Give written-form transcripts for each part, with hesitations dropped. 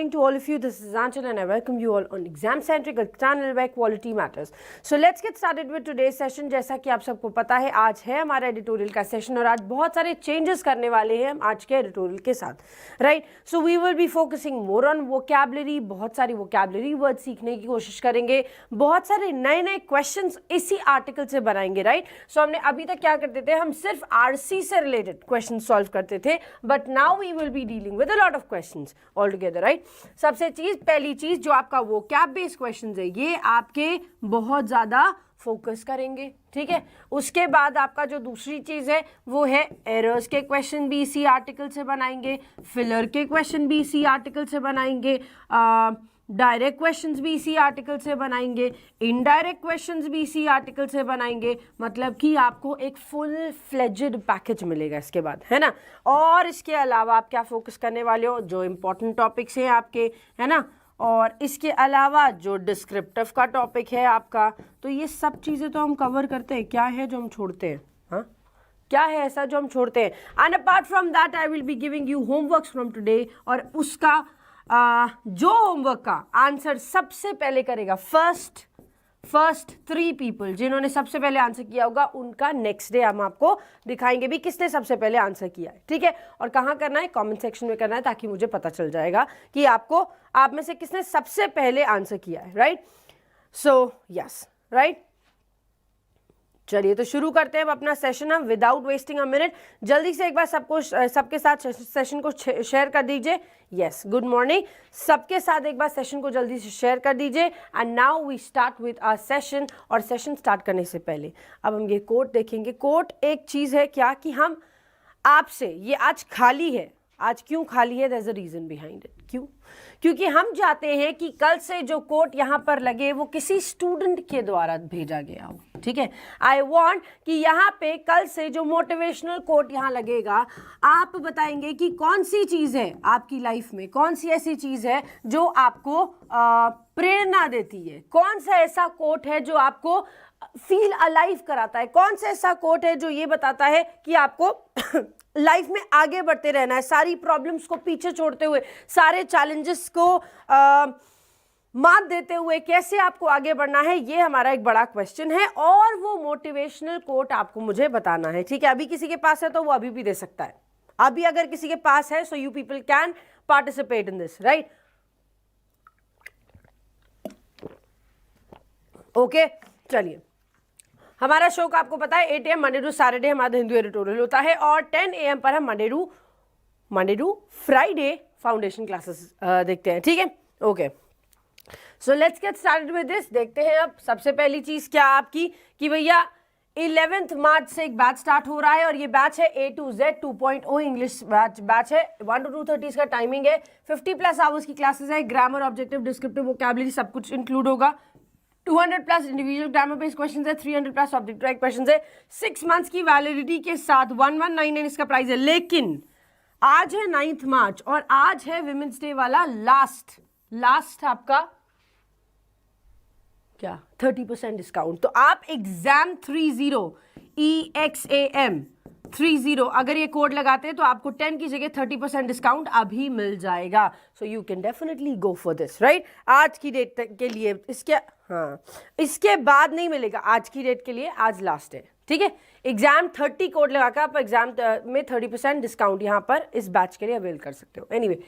morning to all of you. This is Anchal and I welcome you all on Exam Centric, a channel where quality matters. So let's get started with today's session. जैसा कि आप सबको पता है आज है हमारा editorial का सेशन और आज बहुत सारे चेंजेस करने वाले हैं हम आज के एडिटोरियल के साथ, right. So we will be focusing more on vocabulary, बहुत सारी वोकैबुलरी वर्ड सीखने की कोशिश करेंगे, बहुत सारे नए नए क्वेश्चंस इसी आर्टिकल से बनाएंगे, राइट. सो हमने अभी तक क्या करते थे, हम सिर्फ आरसी से रिलेटेड क्वेश्चन सॉल्व करते थे, but now we will be dealing with a lot of questions all together, right. सबसे पहली चीज जो आपका वोकैब बेस्ड क्वेश्चंस है ये आपके बहुत ज्यादा फोकस करेंगे, ठीक है. उसके बाद आपका जो दूसरी चीज है वो है एरर्स के क्वेश्चन भी इसी आर्टिकल से बनाएंगे, फिलर के क्वेश्चन भी इसी आर्टिकल से बनाएंगे, डायरेक्ट क्वेश्चंस भी इसी आर्टिकल से बनाएंगे, इनडायरेक्ट क्वेश्चंस भी इसी आर्टिकल से बनाएंगे. मतलब कि आपको एक फुल फ्लेजेड पैकेज मिलेगा इसके बाद, है ना. और इसके अलावा आप क्या फोकस करने वाले हो, जो इंपॉर्टेंट टॉपिक्स हैं आपके, है ना, और इसके अलावा जो डिस्क्रिप्टिव का टॉपिक है आपका. तो ये सब चीज़ें तो हम कवर करते हैं. क्या है जो हम छोड़ते हैं, हाँ, क्या है ऐसा जो हम छोड़ते हैं. And apart from that I will be giving you homeworks from today, और उसका जो होमवर्क का आंसर सबसे पहले करेगा फर्स्ट 3 पीपल जिन्होंने सबसे पहले आंसर किया होगा, उनका नेक्स्ट डे हम आपको दिखाएंगे भी किसने सबसे पहले आंसर किया है, ठीक है. और कहाँ करना है, कमेंट सेक्शन में करना है, ताकि मुझे पता चल जाएगा कि आपको आप में से किसने सबसे पहले आंसर किया है, राइट. So yes, right. चलिए तो शुरू करते हैं अपना सेशन. हम विदाउट वेस्टिंग अ मिनट जल्दी से एक बार सबके साथ सेशन को शेयर कर दीजिए. Yes, good morning. सबके साथ एक बार सेशन को जल्दी से शेयर कर दीजिए. And now we start with our session. और सेशन स्टार्ट करने से पहले अब हम ये कोट देखेंगे. कोट एक चीज़ है क्या कि हम आपसे, ये आज खाली है, आज क्यों खाली है, there is a reason behind it. क्यों? क्योंकि हम चाहते हैं कि कल से जो कोट यहाँ पर लगे वो किसी स्टूडेंट के द्वारा भेजा गया हो, ठीक है. आई वांट कि यहाँ पे कल से जो मोटिवेशनल कोट यहाँ लगेगा, आप बताएंगे कि कौन सी चीज़ है आपकी लाइफ में, कौन सी ऐसी चीज़ है जो आपको प्रेरणा देती है, कौन सा ऐसा कोट है जो आपको फील अलाइव कराता है, कौन सा ऐसा कोट है जो ये बताता है कि आपको लाइफ में आगे बढ़ते रहना है, सारी प्रॉब्लम्स को पीछे छोड़ते हुए, सारे चैलेंजेस को मात देते हुए कैसे आपको आगे बढ़ना है. ये हमारा एक बड़ा क्वेश्चन है और वो मोटिवेशनल कोट आपको मुझे बताना है, ठीक है. अभी किसी के पास है तो वो अभी भी दे सकता है. अभी अगर किसी के पास है, so you people can participate in this, right. Okay, चलिए. हमारा शो का आपको पता है 8 AM मंडे टू सैटरडे हमारा हिंदू एडिटोरियल होता है और 10 AM पर हम Monday to Friday foundation classes देखते हैं, ठीक है. Okay, so let's get started with this. देखते हैं अब सबसे पहली चीज क्या आपकी कि भैया 11 मार्च से एक बैच स्टार्ट हो रहा है और ये बैच है A to Z 2.0 English batch है. 1 to 2:30 इसका टाइमिंग है. 50+ आवर्स की क्लासेस है. ग्रामर, ऑब्जेक्टिव, डिस्क्रिप्टिव, वोकैबुलरी सब कुछ इंक्लूड होगा. 200+ इंडिविजुअल ग्रामर बेस्ड क्वेश्चंस है. 300+ ऑब्जेक्ट टाइप क्वेश्चंस है. 6 मंथ्स की वैलिडिटी के साथ 1199 इसका प्राइस है. लेकिन आज है 9 मार्च और आज है विमेंस डे वाला लास्ट आपका क्या 30% डिस्काउंट. तो आप एग्जाम 30 EXAM30 अगर ये कोड लगाते हैं तो आपको 10 की जगह 30% डिस्काउंट अभी मिल जाएगा. So you can definitely go for this, right. आज की डेट के लिए इसके बाद नहीं मिलेगा. आज की डेट के लिए आज लास्ट है, ठीक है. एग्जाम 30 कोड लगाकर आप एग्जाम में 30% डिस्काउंट यहाँ पर इस बैच के लिए अवेल कर सकते हो. एनीवे,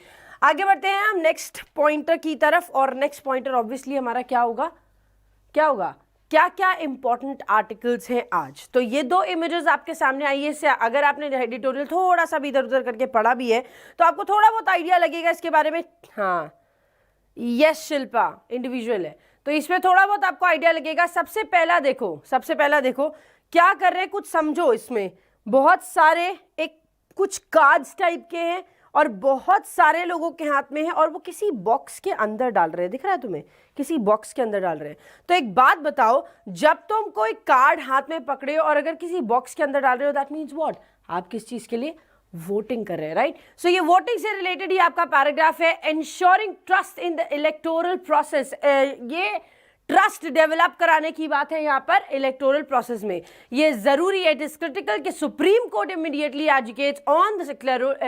आगे बढ़ते हैं हम नेक्स्ट पॉइंटर की तरफ. और नेक्स्ट पॉइंटर ऑब्वियसली हमारा क्या होगा, क्या क्या इंपॉर्टेंट आर्टिकल्स हैं आज. तो ये 2 इमेजेस आपके सामने आई है. इससे अगर आपने एडिटोरियल थोड़ा सा भी इधर उधर करके पढ़ा भी है तो आपको थोड़ा बहुत आइडिया लगेगा इसके बारे में. हाँ, यस शिल्पा इंडिविजुअल है तो इसमें थोड़ा बहुत आपको आइडिया लगेगा. सबसे पहला देखो क्या कर रहे हैं, कुछ समझो. इसमें बहुत सारे कुछ कार्ड्स टाइप के हैं और बहुत सारे लोगों के हाथ में है और वो किसी बॉक्स के अंदर डाल रहे हैं. दिख रहा है तुम्हें, किसी बॉक्स के अंदर डाल रहे हैं. तो एक बात बताओ, जब तुम कोई कार्ड हाथ में पकड़े हो और अगर किसी बॉक्स के अंदर डाल रहे हो, दैट मीन्स व्हाट, आप किस चीज के लिए वोटिंग कर रहे हैं, राइट. सो ये वोटिंग से रिलेटेड ही आपका पैराग्राफ है. Ensuring trust in the electoral process. ये ट्रस्ट डेवलप कराने की बात है यहाँ पर इलेक्टोरल प्रोसेस में। ये जरूरी है, इट इज क्रिटिकल कि supreme court immediately educates on the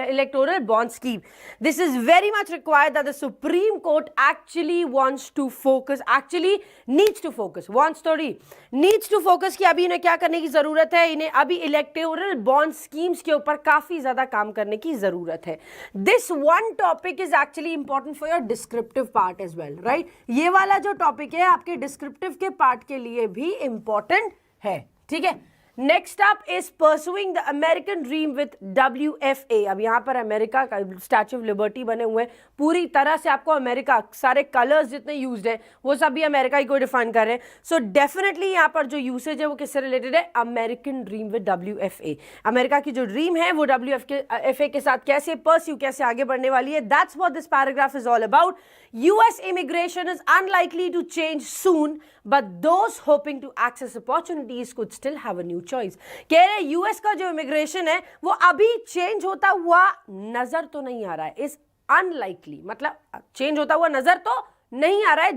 electoral bond scheme. This is very much required that the supreme court actually wants to focus, actually needs to focus, wants थोड़ी, needs to focus कि अभी इन्हें क्या करने की जरूरत है, इन्हें अभी इलेक्टोरल बॉन्ड स्कीम्स के ऊपर काफी ज्यादा काम करने की जरूरत है। This one topic is actually important for your descriptive part as well, right. ये वाला जो टॉपिक है आपके डिस्क्रिप्टिव के पार्ट के लिए भी इंपॉर्टेंट है, ठीक है। Next up is pursuing the American dream with WFA। अब यहां पर अमेरिका का स्टैच्यू ऑफ लिबर्टी बने हुए हैं, पूरी तरह से आपको अमेरिका, सारे कलर्स जितने यूज्ड हैं वो सब भी अमेरिका ही को डिफाइन कर रहे हैं। सो डेफिनेटली यहां पर जो यूसेज है वो किससे रिलेटेड है, American dream with WFA। America की जो ड्रीम है वो WFA के साथ कैसे परस्यू, कैसे आगे बढ़ने वाली है, that's what this paragraph is all about. US immigration is unlikely to change soon, but those hoping to access opportunities could still have a new choice। कह रहे US का जो इमिग्रेशन है वो अभी चेंज होता हुआ नजर तो नहीं आ रहा है, इज अनलाइकली, मतलब चेंज होता हुआ नजर तो नहीं आ रहा है,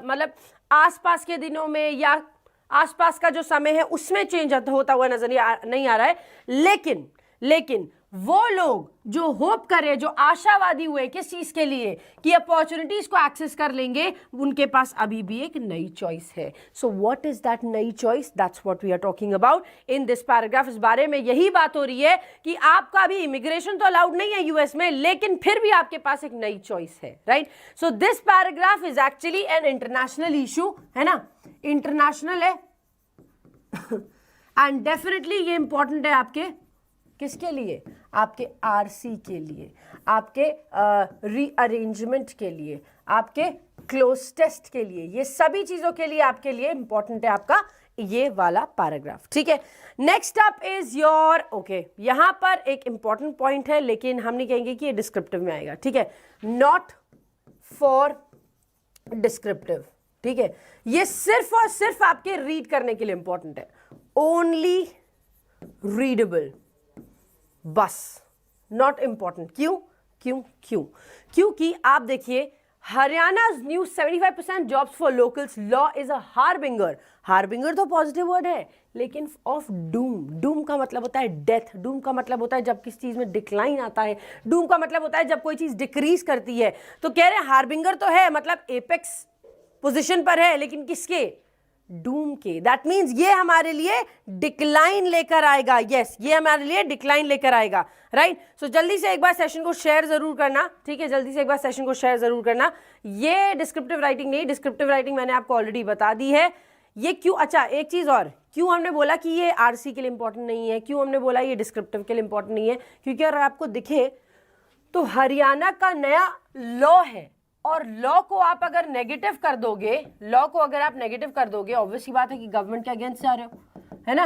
मतलब आसपास के दिनों में या आसपास का जो समय है उसमें चेंज होता हुआ नजर नहीं आ रहा है। लेकिन वो लोग जो होप करे, जो आशावादी हुए किस चीज के लिए, कि अपॉर्चुनिटीज को एक्सेस कर लेंगे, उनके पास अभी भी एक नई चॉइस है। सो व्हाट इज दैट नई choice, that's what we are talking about in this paragraph. इस बारे में यही बात हो रही है कि आपका अभी इमिग्रेशन तो अलाउड नहीं है यूएस में, लेकिन फिर भी आपके पास एक नई चॉइस है, right. So this paragraph is actually an international issue, है ना, इंटरनेशनल है एंड डेफिनेटली ये इंपॉर्टेंट है आपके किसके लिए, आपके आरसी के लिए, आपके रीअरेंजमेंट के लिए, आपके क्लोज टेस्ट के लिए, ये सभी चीजों के लिए आपके लिए इंपॉर्टेंट है आपका ये वाला पैराग्राफ, ठीक है। Next up is your, okay, यहां पर एक इंपॉर्टेंट पॉइंट है लेकिन हम नहीं कहेंगे कि ये डिस्क्रिप्टिव में आएगा, ठीक है, नॉट फॉर डिस्क्रिप्टिव, ठीक है। ये सिर्फ और सिर्फ आपके रीड करने के लिए इंपॉर्टेंट है, ओनली रीडेबल, बस, नॉट इंपॉर्टेंट। क्योंकि आप देखिए Haryana new 75% jobs for locals law is a harbinger तो पॉजिटिव वर्ड है, लेकिन ऑफ डूम का मतलब होता है डेथ, डूम का मतलब होता है जब किसी चीज में डिक्लाइन आता है, डूम का मतलब होता है जब कोई चीज डिक्रीज करती है। तो कह रहे हैं हार्बिंगर तो है, मतलब एपेक्स पोजीशन पर है, लेकिन किसके, डूम के। दैट मीन्स ये हमारे लिए डिक्लाइन लेकर आएगा, यस, ये हमारे लिए डिक्लाइन लेकर आएगा, राइट। सो जल्दी से एक बार सेशन को शेयर जरूर करना, ठीक है, जल्दी से एक बार सेशन को शेयर जरूर करना। ये डिस्क्रिप्टिव राइटिंग नहीं, डिस्क्रिप्टिव राइटिंग मैंने आपको ऑलरेडी बता दी है। ये क्यों, अच्छा एक चीज और, क्यों हमने बोला कि ये आरसी के लिए इंपॉर्टेंट नहीं है, क्यों हमने बोला ये डिस्क्रिप्टिव के लिए इंपॉर्टेंट नहीं है, क्योंकि अगर आपको दिखे तो हरियाणा का नया लॉ है, और लॉ को आप अगर नेगेटिव कर दोगे, लॉ को अगर आप नेगेटिव कर दोगे, ऑब्वियस बात है कि गवर्नमेंट के अगेंस्ट जा रहे हो, है ना,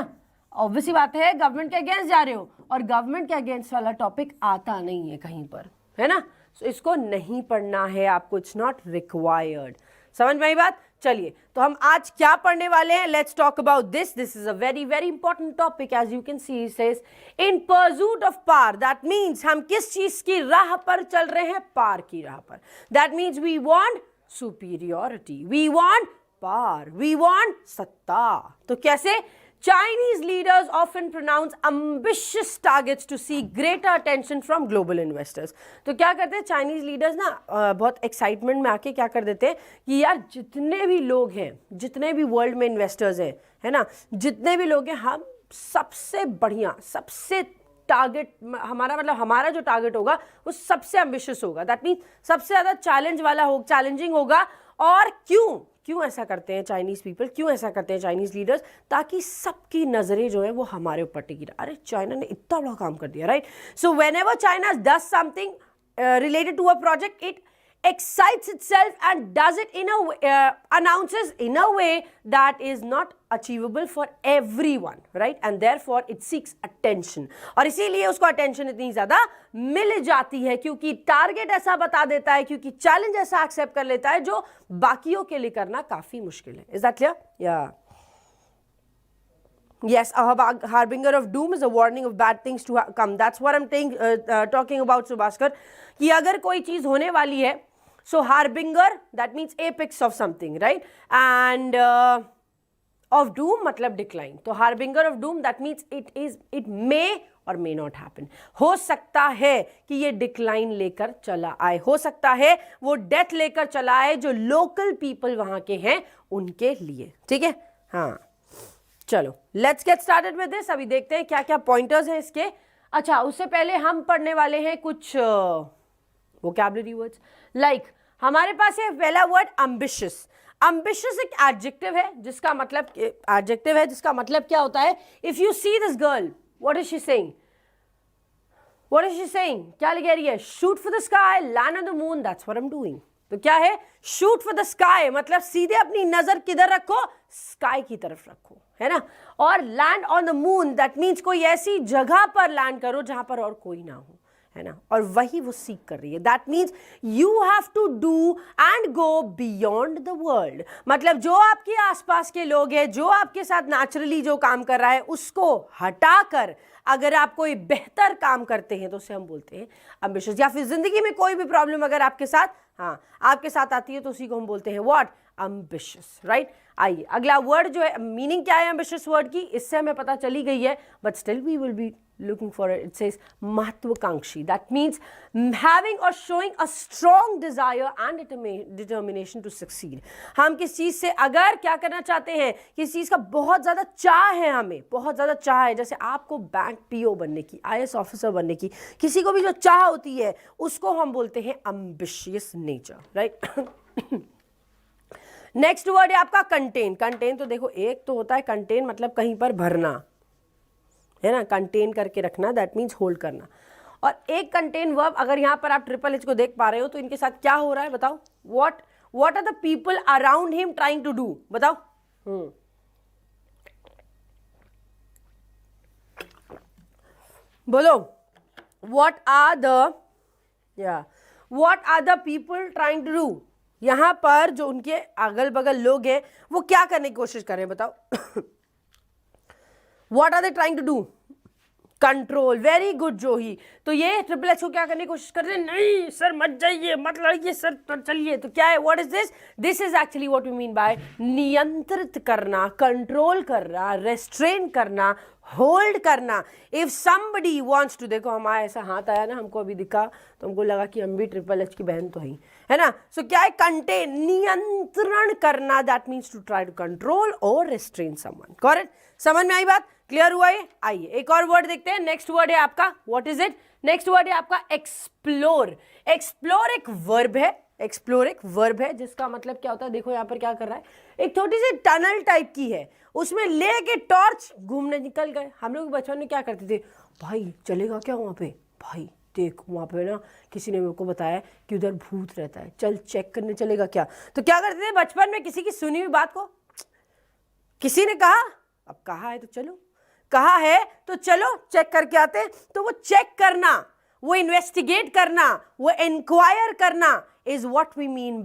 ऑब्वियस बात है गवर्नमेंट के अगेंस्ट जा रहे हो, और गवर्नमेंट के अगेंस्ट वाला टॉपिक आता नहीं है कहीं पर, है ना। सो इसको नहीं पढ़ना है आपको, इट्स नॉट रिक्वायर्ड। समझ में आई बात। चलिए तो हम आज क्या पढ़ने वाले हैं, let's talk about this is a very very important topic. As you can see says in pursuit of power, that means हम किस चीज की राह पर चल रहे हैं, पार की राह पर। That means we want superiority, we want power, we want सत्ता। तो कैसे, Chinese leaders often pronounce ambitious targets to seek greater attention from global investors। तो क्या करते हैं चाइनीज लीडर्स ना, बहुत एक्साइटमेंट में आके क्या कर देते हैं कि यार जितने भी लोग हैं, जितने भी वर्ल्ड में इन्वेस्टर्स हैं, है ना, जितने भी लोग हैं, हम सबसे बढ़िया, सबसे टारगेट हमारा, मतलब हमारा जो टारगेट होगा वो सबसे एम्बिशियस होगा। दैट मीन सबसे ज्यादा चैलेंज वाला हो, चैलेंजिंग होगा। और क्यों ऐसा करते हैं चाइनीज पीपल, क्यों ऐसा करते हैं चाइनीज लीडर्स, ताकि सबकी नजरें जो है वो हमारे ऊपर टिकी रहे। अरे चाइना ने इतना बड़ा काम कर दिया, right. So whenever China does something related to a project, it excites itself and does it in a announces in a way that is not achievable for everyone, right, and therefore it seeks attention। और इसीलिए उसको attention इतनी ज्यादा मिल जाती है क्योंकि target ऐसा बता देता है, क्योंकि चैलेंज ऐसा एक्सेप्ट कर लेता है जो बाकियों के लिए करना काफी मुश्किल है। Is that clear? या Yes, a harbinger of doom is a warning of bad things to come. That's what I'm talking about, Subhaskar। कि अगर कोई चीज होने वाली है, So harbinger, that means apex of something, right? And of doom मतलब decline. तो harbinger of doom, that means it may और may not happen. हो सकता है कि ये डिक्लाइन लेकर चला आए, हो सकता है वो डेथ लेकर चला आए जो लोकल पीपल वहां के हैं उनके लिए, ठीक है। हाँ चलो let's get started with this. अभी देखते हैं क्या क्या पॉइंटर्स हैं इसके। अच्छा उससे पहले हम पढ़ने वाले हैं कुछ वोकैबुलरी वर्ड्स। लाइक हमारे पास है पहला वर्ड एम्बिशियस। एम्बिशियस एक एडजेक्टिव है जिसका मतलब क्या होता है, if you see this girl, what is she saying, क्या कह रही है, shoot for the sky, land on the moon, that's what I am doing. तो क्या है, शूट फॉर द स्काई मतलब सीधे अपनी नजर किधर रखो, स्काई की तरफ रखो, है ना। और land on the moon that means कोई ऐसी जगह पर लैंड करो जहां पर और कोई ना हो, है ना। और वही वो सीख कर रही है। That means you have to do and go beyond the world. मतलब जो आपके आसपास के लोग हैं, जो आपके साथ नेचुरली जो काम कर रहा है उसको हटाकर अगर आप कोई बेहतर काम करते हैं तो उसे हम बोलते हैं एम्बिशियस। या फिर जिंदगी में कोई भी प्रॉब्लम अगर आपके साथ आपके साथ आती है तो उसी को हम बोलते हैं व्हाट, एम्बिशियस, राइट। आइए अगला वर्ड जो है, मीनिंग क्या है एम्बिशियस वर्ड की, इससे हमें पता चली गई है, but still we will be looking for it. It says महत्वाकांक्षी. That means having or showing a strong desire and determination to succeed. हम किस चीज से अगर क्या करना चाहते हैं, किस चीज का बहुत ज्यादा चाह है, हमें बहुत ज्यादा चाह है, जैसे आपको बैंक पीओ बनने की, आईएएस ऑफिसर बनने की, किसी को भी जो चाह होती है उसको हम बोलते हैं ambitious nature, right? Next word है आपका कंटेन। कंटेन तो देखो एक तो होता है कंटेन मतलब कहीं पर भरना, है ना, कंटेन करके रखना, दैट मीन्स होल्ड करना। और एक कंटेन वर्ब, अगर यहां पर आप ट्रिपल एच को देख पा रहे हो तो इनके साथ क्या हो रहा है बताओ, what are the people around him trying to do, बताओ। बोलो, what are the people trying to do. यहां पर जो उनके अगल बगल लोग हैं वो क्या करने की कोशिश कर रहे हैं बताओ। What are they trying to do? Control. Very good Juhi. तो ये ट्रिपल एच को क्या करने की कोशिश कर रहे हैं, नहीं सर मत जाइए, मत लड़िए सर, चलिए। तो क्या है, what is this, this is actually what we mean by नियंत्रित करना, कंट्रोल करना, रेस्ट्रेन करना, होल्ड करना। इफ समबडी वांट्स टू, देखो हमारा ऐसा हाथ आया ना, हमको अभी दिखा तो हमको लगा कि हम भी ट्रिपल एच की बहन तो है ना। सो क्या है, कंटेन, नियंत्रण करना, that means to try to control और रेस्ट्रेन समवन। करेक्ट, समझ में आई बात, क्लियर हुआ ये। आइए एक और वर्ड देखते हैं। नेक्स्ट वर्ड है आपका, what is it, next word है आपका एक्सप्लोर। एक्सप्लोर एक वर्ब है, एक्सप्लोर एक वर्ब है जिसका मतलब क्या होता है, देखो यहाँ पर क्या कर रहा है, एक छोटी सी टनल टाइप की है, उसमें लेके टॉर्च घूमने निकल गए। हम लोग बचपन में क्या करते थे, भाई चलेगा क्या वहाँ पे, भाई देख वहाँ पे ना किसी ने मेरे को बताया कि उधर भूत रहता है, चल चेक करने चलेगा क्या। तो क्या करते थे बचपन में, किसी की सुनी हुई बात को किसी ने कहा, अब कहा है तो चलो, कहा है तो चलो चेक करके आते हैं। तो वो चेक करना, वो इन्वेस्टिगेट करना, वो इंक्वायर करना is what we mean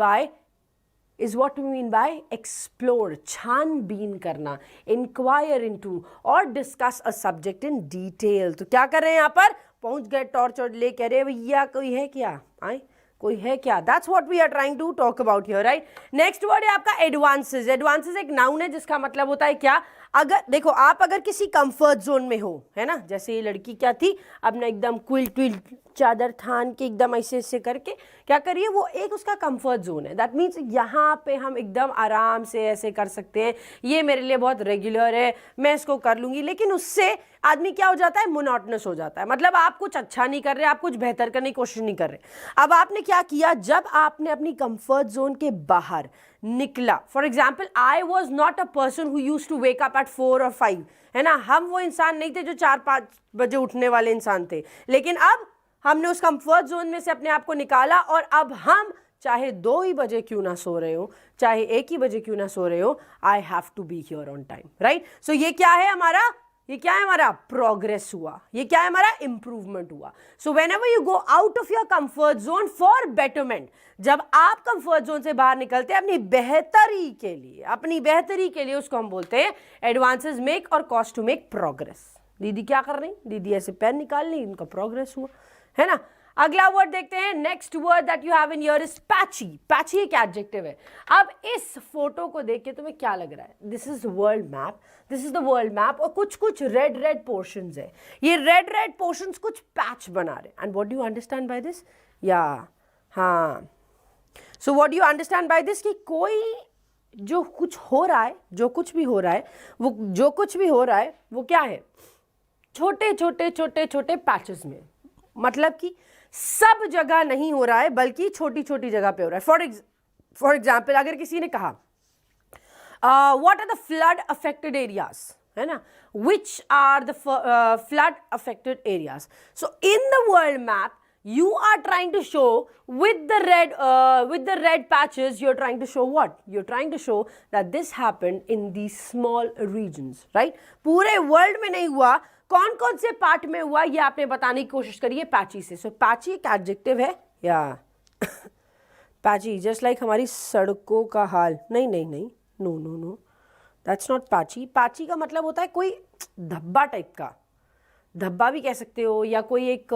by explore, छानबीन करना, इंक्वायर इनटू और discuss a subject in detail. तो क्या कर रहे हैं यहाँ पर, पहुंच गए टॉर्च और ले कह रहे भैया कोई है क्या, आए कोई है क्या, that's what we are trying to talk about here, right. Next word है आपका एडवांसेस। एडवांसेस एक नाउन है जिसका मतलब होता है क्या, अगर देखो आप अगर किसी कंफर्ट जोन में हो, है ना, जैसे ये लड़की क्या थी, अपना एकदम क्विल चादर थान के एकदम ऐसे करके क्या करिए, वो एक उसका कंफर्ट जोन है। दैट मीन्स यहाँ पे हम एकदम आराम से ऐसे कर सकते हैं, ये मेरे लिए बहुत रेगुलर है, मैं इसको कर लूंगी। लेकिन उससे आदमी क्या हो जाता है, मोनोटोनस हो जाता है। मतलब आप कुछ अच्छा नहीं कर रहे, आप कुछ बेहतर करने की कोशिश नहीं कर रहे। अब आपने क्या किया, जब आपने अपनी कंफर्ट जोन के बाहर निकला, for example I was not a person who used to wake up at 4 और 5, है ना, हम वो इंसान नहीं थे जो 4-5 बजे उठने वाले इंसान थे। लेकिन अब हमने उस कंफर्ट जोन में से अपने आप को निकाला और अब हम चाहे 2 ही बजे क्यों ना सो रहे हो, चाहे 1 ही बजे क्यों ना सो रहे हो, I have to be here on time, right. So ये क्या है हमारा, ये क्या है हमारा प्रोग्रेस हुआ, ये क्या है हमारा इंप्रूवमेंट हुआ। So whenever you go out of your comfort zone for betterment, जब आप कंफर्ट जोन से बाहर निकलते हैं अपनी बेहतरी के लिए, उसको हम बोलते हैं एडवांसेस मेक और कॉस्ट टू मेक प्रोग्रेस। दीदी क्या कर रही, दीदी ऐसे पेन निकाल ली, इनका प्रोग्रेस हुआ, है ना। अगला वर्ड देखते हैं. Next word that you have in here is patchy. Patchy एक एडजेक्टिव है. अब इस फोटो को देख के तुम्हें क्या लग रहा है? This is world map. This is the world map और कुछ कुछ रेड रेड पोर्शंस है. ये रेड रेड पोर्शंस कुछ पैच बना रहे हैं. And what do you understand by this? या हाँ, so what do you understand by this कि कोई जो कुछ हो रहा है, जो कुछ भी हो रहा है, वो जो कुछ भी हो रहा है वो क्या है? छोटे छोटे छोटे छोटे पैचेस में. मतलब कि सब जगह नहीं हो रहा है बल्कि छोटी छोटी जगह पे हो रहा है. फॉर एग्जाम्पल अगर किसी ने कहा what are the flood affected areas, है ना, which are the flood affected areas. So in the world map you are trying to show with the red patches, you're trying to show what? You're trying to show that this happened in these small regions, right? पूरे world में नहीं हुआ, कौन कौन से part में हुआ ये आपने बताने की कोशिश करी है पैची से. सो पैची एक एडजेक्टिव है. या पैची जस्ट लाइक हमारी सड़कों का हाल. नहीं नहीं नहीं, no no no, that's not patchy. Patchy का मतलब होता है कोई धब्बा टाइप का. धब्बा भी कह सकते हो या कोई एक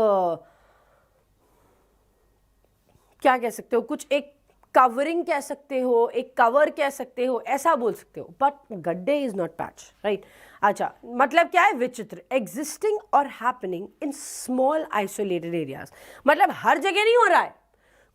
क्या कह सकते हो, कुछ एक कवरिंग कह सकते हो, एक कवर कह सकते हो, ऐसा बोल सकते हो. बट गड्ढे इज नॉट पैच, राइट. अच्छा, मतलब क्या है? विचित्र. एग्जिस्टिंग और happening in small isolated areas. मतलब हर जगह नहीं हो रहा है,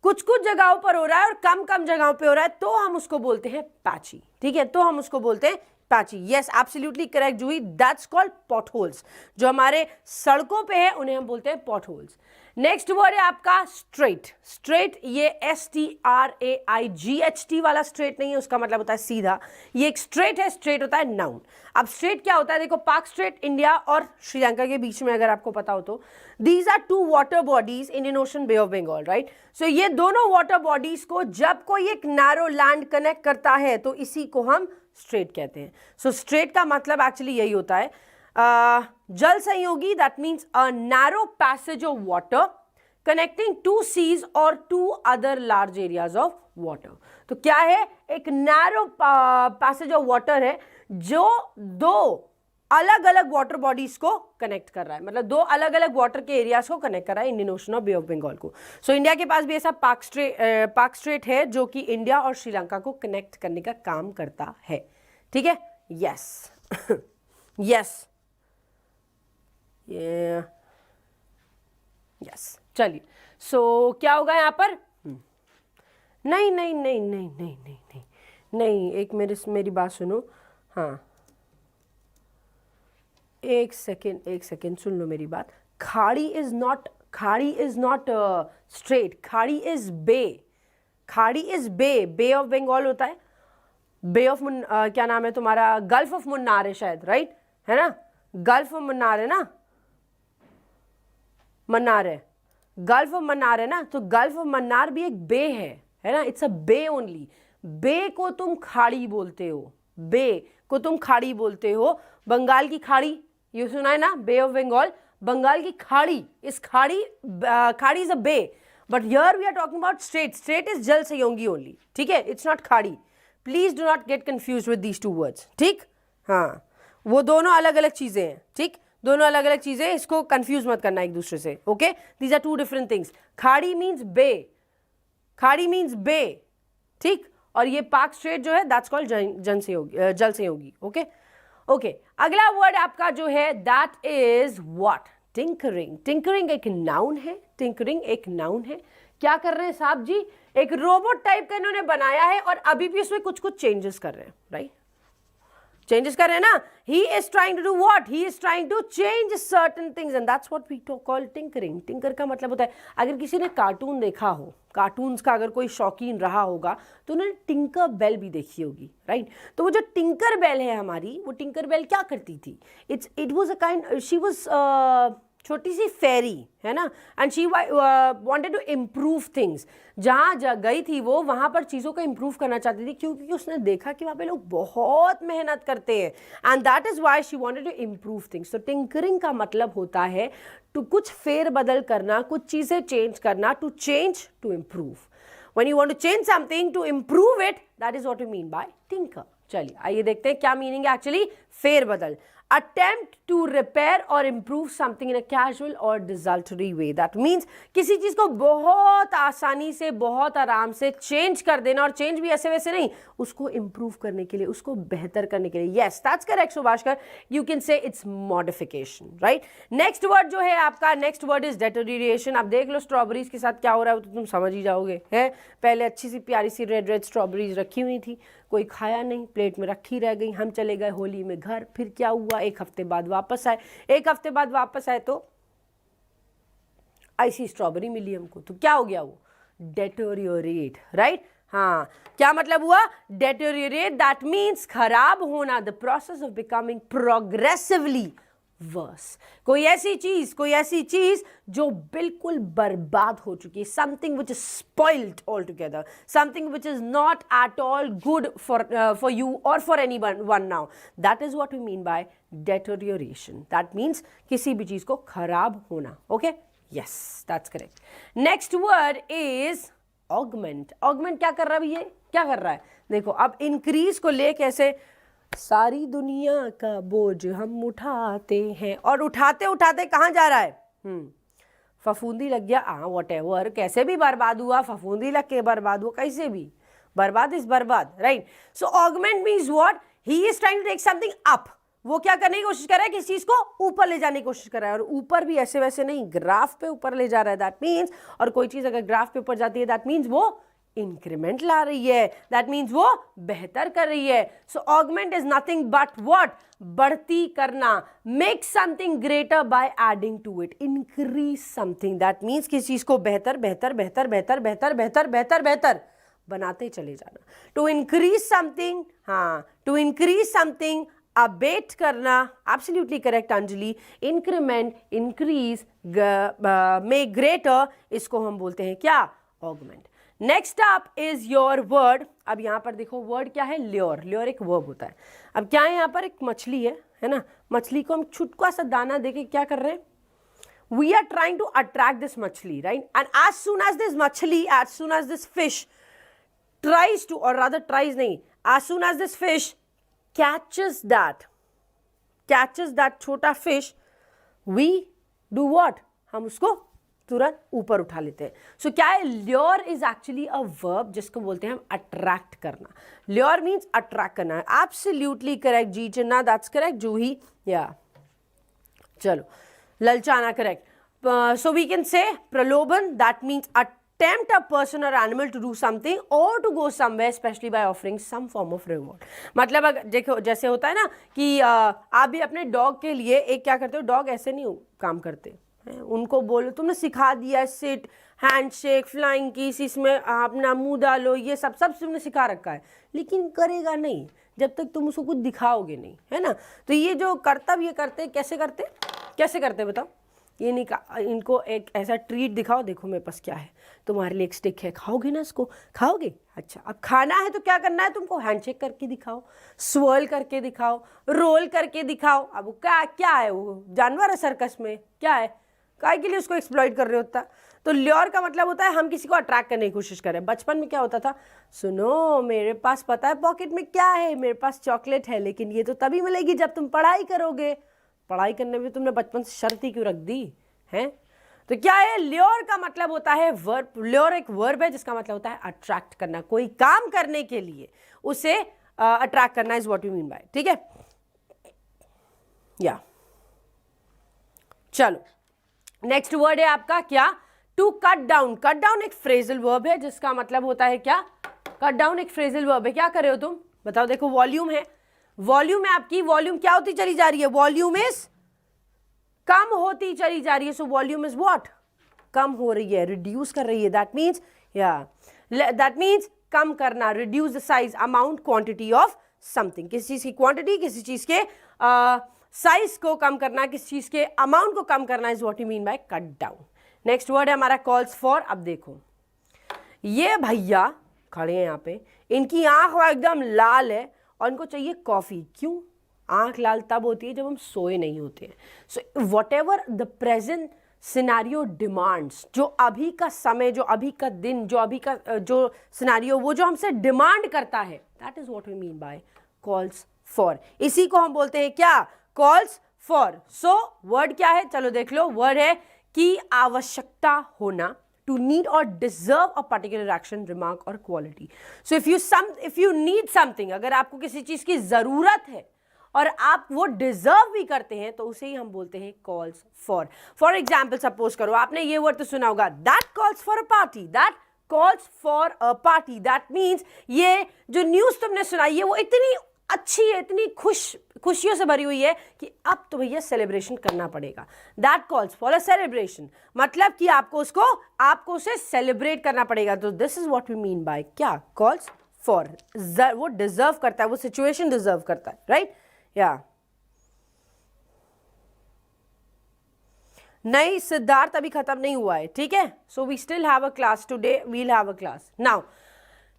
कुछ कुछ जगहों पर हो रहा है और कम कम जगहों पे हो रहा है, तो हम उसको बोलते हैं पैची. ठीक है, तो हम उसको बोलते हैं patchy. Yes, absolutely correct Juhi. That's called pot holes. जो हमारे सड़कों पे है उन्हें हम बोलते हैं पॉट होल्स. नेक्स्ट वर्ड है आपका स्ट्रेट. स्ट्रेट ये STRAIGHT वाला स्ट्रेट नहीं है, उसका मतलब होता है सीधा. ये एक स्ट्रेट है. स्ट्रेट होता है नाउन. अब स्ट्रेट क्या होता है? देखो, पाक स्ट्रेट इंडिया और श्रीलंका के बीच में, अगर आपको पता हो तो, these are two water bodies, Indian Ocean, Bay of Bengal, right. So ये दोनों वाटर बॉडीज को जब कोई एक नैरो लैंड कनेक्ट करता है तो इसी को हम स्ट्रेट कहते हैं. सो स्ट्रेट का मतलब एक्चुअली यही होता है. जल संयोगी, that means a narrow passage of water connecting two seas और two other large areas of water. तो क्या है? एक नैरो पैसेज ऑफ वाटर है जो दो अलग अलग वाटर बॉडीज को कनेक्ट कर रहा है. मतलब दो अलग अलग वाटर के एरियाज को कनेक्ट कर रहा है, इंडियन ओशन और बे ऑफ बंगाल को. सो इंडिया के पास भी ऐसा पाक स्ट्रेट है जो कि इंडिया और श्रीलंका को कनेक्ट करने का काम करता है. ठीक है. Yes yes yes. चलिए, सो क्या होगा यहाँ पर? नहीं नहीं नहीं नहीं नहीं नहीं नहीं नहीं, एक मेरी बात सुनो. हाँ, एक सेकेंड सुन लो मेरी बात. खाड़ी इज नॉट स्ट्रेट. खाड़ी इज बे. खाड़ी इज बे ऑफ बंगाल होता है. बे ऑफ क्या नाम है तुम्हारा? गल्फ ऑफ मुन्नार है शायद, राइट, है ना? गल्फ ऑफ मुन्नार है ना? मन्नार है, गल्फ ऑफ मन्नार है ना? तो गल्फ ऑफ मन्नार भी एक बे है ना? It's a bay only. बे को तुम खाड़ी बोलते हो. बे को तुम खाड़ी बोलते हो. बंगाल की खाड़ी, ये सुना है ना? बे ऑफ बंगाल. बंगाल की खाड़ी इज खाड़ी is a bay. But here we are talking about strait. Strait is जल संयोगी ओनली. ठीक है, इट्स नॉट खाड़ी. Please do not get confuse with these two words. ठीक, हाँ, वो दोनों अलग अलग चीजें हैं. ठीक, दोनों अलग अलग चीजें, इसको कंफ्यूज मत करना एक दूसरे से. Okay, these are two different things. खाड़ी मीन्स बे. खाड़ी मीन्स बे. ठीक, और ये पाक स्ट्रेट जो है दैट्स कॉल्ड जल संयोगी. Okay okay. अगला वर्ड आपका जो है that is what? Tinkering. Tinkering एक नाउन है. टिंकरिंग एक नाउन है. क्या कर रहे हैं साहब जी? एक रोबोट टाइप का इन्होंने बनाया है और अभी भी उसमें कुछ कुछ चेंजेस कर रहे हैं, राइट? चेंजेस कर रहे हैं ना. He is trying to do what? He is trying to change certain things and that's what we call tinkering. Tinker का मतलब होता है, अगर किसी ने कार्टून देखा हो, कार्टून्स का अगर कोई शौकीन रहा होगा तो उन्होंने टिंकर बेल भी देखी होगी, राइट? तो वो जो टिंकर बेल है हमारी, वो टिंकर बेल क्या करती थी? It was a kind, she was छोटी सी फेरी, है ना? And she wanted to improve things. जहाँ गई थी वो, वहाँ पर चीज़ों को इम्प्रूव करना चाहती थी, क्योंकि उसने देखा कि वहाँ पे लोग बहुत मेहनत करते हैं. And that is why she wanted to improve things. तो टिंकरिंग का मतलब होता है टू कुछ फेर बदल करना, कुछ चीज़ें चेंज करना. To change, to improve. When you want to change something, to improve it, that is what you mean by tinker. चलिए आइए देखते हैं क्या मीनिंग है एक्चुअली फेर बदल. attempt to repair or improve something in a casual or desultory way. That means किसी चीज को बहुत आसानी से, बहुत आराम से चेंज कर देना, और चेंज भी ऐसे वैसे नहीं, उसको इंप्रूव करने के लिए, उसको बेहतर करने के लिए. Yes, that's correct Subhashkar. You can say it's modification, right. Next word जो है आपका, नेक्स्ट वर्ड इज डेटोरिएशन. अब देख लो स्ट्रॉबेरीज के साथ क्या हो रहा है, वो तो तुम समझ ही जाओगे. है, पहले अच्छी सी प्यारी सी रेड रेड स्ट्रॉबेरीज रखी हुई थी, कोई खाया नहीं, प्लेट में रखी रह गई. हम चले गए होली में घर, फिर क्या हुआ, एक हफ्ते बाद वापस आए. एक हफ्ते बाद वापस आए तो ऐसी स्ट्रॉबेरी मिली हमको, तो क्या हो गया, वो डेटोरियोरेट, राइट. हाँ, क्या मतलब हुआ, डेटोरियोरेट. दैट मीन्स खराब होना, the process of becoming progressively worse. कोई ऐसी चीज जो बिल्कुल बर्बाद हो चुकी है, something which is spoiled altogether, something which is not at all good for you और for anyone now. That is what we mean by deterioration. That means किसी भी चीज को खराब होना. Okay, yes, that's correct. Next word is augment. Augment क्या कर रहा है ये, क्या कर रहा है, देखो. अब इंक्रीज को ले कैसे, सारी दुनिया का बोझ हम उठाते हैं, और उठाते उठाते कहाँ जा रहा है, फफूंदी लग गया. व्हाटएवर, कैसे भी बर्बाद हुआ, फफूंदी लग के बर्बाद हुआ, कैसे भी बर्बाद इज बर्बाद, right. So augment means what, he is trying to take something up. वो क्या करने की कोशिश कर रहा है, किसी चीज को ऊपर ले जाने की कोशिश कर रहा है, और ऊपर भी ऐसे वैसे नहीं, ग्राफ पे ऊपर ले जा रहा है. दैट मीन्स, और कोई चीज अगर ग्राफ पे ऊपर जाती है, दैट मीन्स वो इंक्रीमेंट ला रही है, दैट मीन्स वो बेहतर कर रही है. So augment is nothing but what, बढ़ती करना. Make something greater by adding to it, increase something. That means किसी चीज को बेहतर बेहतर बेहतर बेहतर बेहतर बेहतर बेहतर बेहतर बनाते चले जाना. टू इंक्रीज समथिंग, हाँ, टू इंक्रीज समथिंग, अबेट करना. Absolutely correct Anjali. Increment, increase, make greater, इसको हम बोलते हैं क्या, augment. Next up is your word. अब यहां पर देखो वर्ड क्या है, ल्योर. ल्योर एक वर्ब होता है. अब क्या है, यहां पर एक मछली है ना. मछली को हम छुटका सा दाना देके क्या कर रहे हैं, we are trying to attract this मछली, right. And as soon as this मछली, as soon as this fish tries to, or rather tries नहीं, as soon as this fish catches that छोटा fish, we do what, हम उसको तुरंत ऊपर उठा लेते हैं. सो क्या है, lure is actually a verb जिसको बोलते हैं हम अट्रैक्ट करना. ल्योर मीन्स अट्रैक्ट करना. Absolutely correct ji Chinna, that's correct. Juhi, या चलो, ललचाना correct. So we can say प्रलोभन, that means tempt a person or animal to do something or to go somewhere, especially by offering some form of reward. मतलब अगर देखो, जैसे होता है ना कि आप भी अपने डॉग के लिए एक क्या करते हो, डॉग ऐसे नहीं काम करते, उनको बोलो, तुमने सिखा दिया सिट, हैंडशेक, फ्लाइंग किस, इसमें अपना मुंह डालो, ये सब तुमने सिखा रखा है, लेकिन करेगा नहीं जब तक तुम उसको कुछ दिखाओगे नहीं, है ना. तो ये जो कर्तव्य करते, कैसे करते बताओ. ये नहीं, इनको एक ऐसा ट्रीट दिखाओ, देखो मेरे पास क्या है, तुम्हारे लिए एक स्टिक है, खाओगे ना इसको, खाओगे, अच्छा अब खाना है तो क्या करना है तुमको, हैंडशेक करके दिखाओ, स्वर्ल करके दिखाओ, रोल करके दिखाओ. अब वो क्या है, वो जानवर है सर्कस में, क्या है, काय के लिए उसको एक्सप्लॉइट कर रहे होता. तो ल्योर का मतलब होता है हम किसी को अट्रैक्ट करने की कोशिश करें. बचपन में क्या होता था, सुनो मेरे पास पता है पॉकेट में क्या है, मेरे पास चॉकलेट है, लेकिन ये तो तभी मिलेगी जब तुम पढ़ाई करोगे. पढ़ाई करने में तुमने बचपन से शर्त ही क्यों रख दी है. तो क्या है, ल्योर का मतलब होता है वर्ब. ल्योर एक वर्ब है जिसका मतलब होता है अट्रैक्ट करना, कोई काम करने के लिए उसे अट्रैक्ट करना is what you mean by. ठीक है, या चलो, नेक्स्ट वर्ड है आपका क्या, to cut down. Cut down एक फ्रेजल वर्ब है जिसका मतलब होता है क्या, कट डाउन एक फ्रेजल वर्ब है. क्या कर रहे हो तुम बताओ. देखो वॉल्यूम है, वॉल्यूम है आपकी, वॉल्यूम क्या होती चली जा रही है, वॉल्यूम इज कम होती चली जा रही है. सो वॉल्यूम इज व्हाट, कम हो रही है, रिड्यूस कर रही है. दैट मीन्स कम करना, reduce the size, amount, quantity of something. किसी चीज की क्वांटिटी, किसी चीज के साइज को कम करना, किसी चीज के अमाउंट को कम करना is what you mean bye cut down. Next word है हमारा कॉल्स फॉर. अब देखो ये भैया खड़े हैं यहाँ पे, इनकी आंख एकदम लाल है और इनको चाहिए कॉफी. क्यों, आंख लाल तब होती है जब हम सोए नहीं होते हैं. So what ever the present scenario demands, जो अभी का समय, जो अभी का दिन, जो अभी का जो सिनारियो, वो जो हमसे डिमांड करता है, that is what we mean by calls for. इसी को हम बोलते हैं क्या, कॉल्स फॉर। सो वर्ड क्या है, चलो देख लो, वर्ड है कि आवश्यकता होना, to need or deserve a particular action, remark or quality. So if you need something, अगर आपको किसी चीज की जरूरत है और आप वो डिजर्व भी करते हैं तो उसे ही हम बोलते हैं calls for. For example suppose करो आपने ये वर्ड तो सुना होगा, that calls for a party, that calls for a party. That means ये जो न्यूज तुमने सुनाई है वो इतनी अच्छी है, इतनी खुशियों से भरी हुई है कि अब तो भैया सेलिब्रेशन करना पड़ेगा। That calls for a celebration, मतलब कि आपको उसे सेलिब्रेट करना पड़ेगा। तो this is what we mean by क्या, कॉल्स फॉर। वो डिजर्व करता है, वो सिचुएशन डिजर्व करता है, राइट? या नहीं, सिद्धार्थ अभी खत्म नहीं हुआ है, ठीक है? So we still have a class today, we'll have a class now.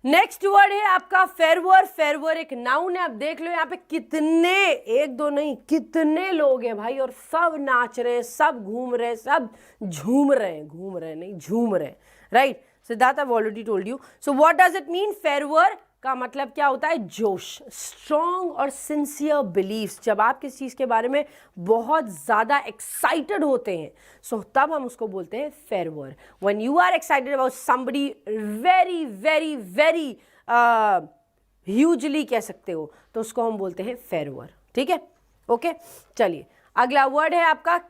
Next word है आपका फेरवर। फेरवर एक नाउन है। अब देख लो यहाँ पे कितने, एक दो नहीं, कितने लोग हैं भाई, और सब नाच रहे हैं, सब घूम रहे हैं, सब झूम रहे हैं, घूम रहे हैं नहीं, झूम रहे हैं, right? Siddharth, I have already told you. So what does it mean? Fervour का मतलब क्या होता है? जोश, स्ट्रॉन्ग और सिंसियर बिलीव्स। जब आप किसी चीज के बारे में बहुत ज्यादा एक्साइटेड होते हैं, सो तब हम उसको बोलते हैं fervour. When you are excited about somebody very very very hugely कह सकते हो, तो उसको हम बोलते हैं फेरवर, ठीक है? ओके, चलिए अगला वर्ड है आपका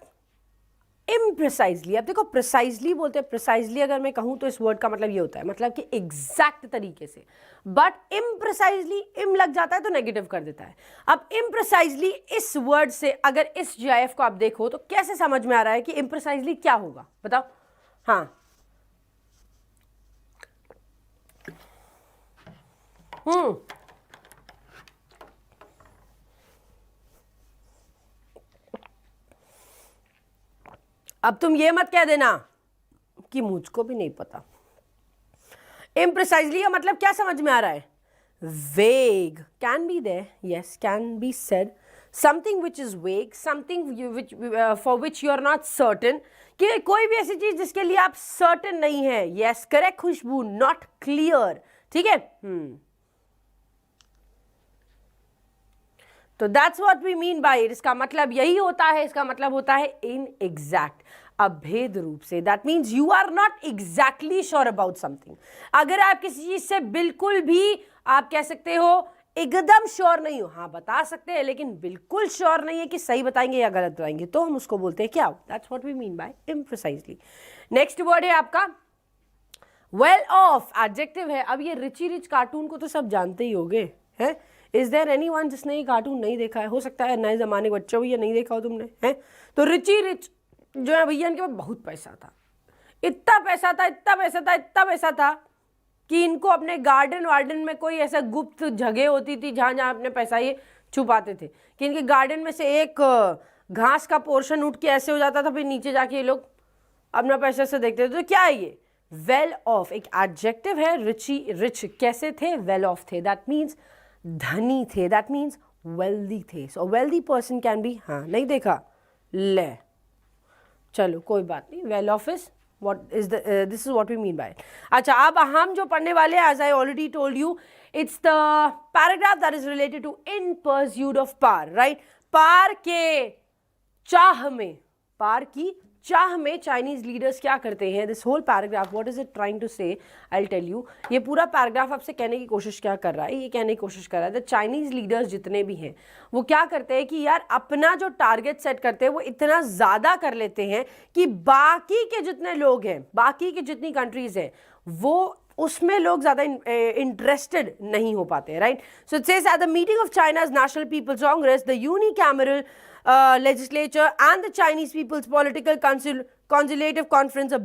इम्प्रिसाइजली। अब देखो, प्रिसाइजली बोलते हैं, प्रिसाइजली अगर मैं कहूं तो इस वर्ड का मतलब ये होता है, मतलब कि एग्जैक्ट तरीके से। बट इम्प्रिसाइजली, इम लग जाता है तो नेगेटिव कर देता है। अब इम्प्रिसाइजली इस वर्ड से अगर इस जीआईएफ को आप देखो तो कैसे समझ में आ रहा है कि इम्प्रिसाइजली क्या होगा, बताओ? हाँ, अब तुम ये मत कह देना कि मुझको भी नहीं पता। इम्प्रिसाइजली का मतलब क्या समझ में आ रहा है? Vague, can be there, yes, can be said, something which is vague, something for which you are not certain, कि कोई भी ऐसी चीज जिसके लिए आप सर्टेन नहीं है। Yes, correct Khushboo, not clear, ठीक है? तो that's what we mean by it. इसका मतलब यही होता है, इसका मतलब होता है इन एग्जैक्ट, अभेद रूप से। That means you are not exactly sure about something. अगर आप किसी चीज से बिल्कुल भी, आप कह सकते हो एकदम श्योर नहीं हो, हाँ बता सकते हैं, लेकिन बिल्कुल श्योर नहीं है कि सही बताएंगे या गलत बताएंगे, तो हम उसको बोलते हैं क्या? That's what we mean by imprecisely. Next word है आपका वेल ऑफ, एडजेक्टिव है। अब ये रिची रिच कार्टून को तो सब जानते ही होंगे, हैं? इज देयर एनीवन जिसने ये कार्टून नहीं देखा है? हो सकता है नए जमाने के बच्चों भैया नहीं देखा हो तुमने, हैं? तो रिची रिच जो है भैया, इनके पास बहुत पैसा था, इतना पैसा था, इतना पैसा था, इतना पैसा था कि इनको अपने गार्डन वार्डन में कोई ऐसा गुप्त जगह होती थी जहाँ जहाँ अपने पैसा ये छुपाते थे, कि इनके गार्डन में से एक घास का पोर्शन उठ के ऐसे हो जाता था, फिर नीचे जाके ये लोग अपना पैसा से देखते थे। तो क्या है ये? वेल ऑफ एक एडजेक्टिव है। रिची रिच कैसे थे? वेल ऑफ थे, दैट मीन्स धनी थे, दैट मीन्स वेल्दी थे। सो वेल्दी पर्सन कैन बी, हाँ नहीं देखा, ले चलो कोई बात नहीं, well of is what is the this is what we mean by it. अच्छा, अब हम जो पढ़ने वाले हैं, as I already told you, it's the paragraph that is related to in pursuit of power, right? पार के चाह में, पार की चाह में चाइनीज लीडर्स क्या करते हैं? This whole paragraph, what is it trying to say? I will tell you. ये पूरा पैराग्राफ आपसे कहने की कोशिश क्या कर रहा है? ये कहने की कोशिश कर रहा है द चाइनीज लीडर्स जितने भी हैं वो क्या करते हैं कि यार अपना जो टारगेट सेट करते हैं वो इतना ज़्यादा कर लेते हैं कि बाकी के जितने लोग हैं, बाकी की जितनी कंट्रीज हैं, वो उसमें लोग ज़्यादा इंटरेस्टेड नहीं हो पाते, right? So it says at the meeting of China's National People's Congress, the unicameral legislature and the Chinese People's Political Consultative Conference, a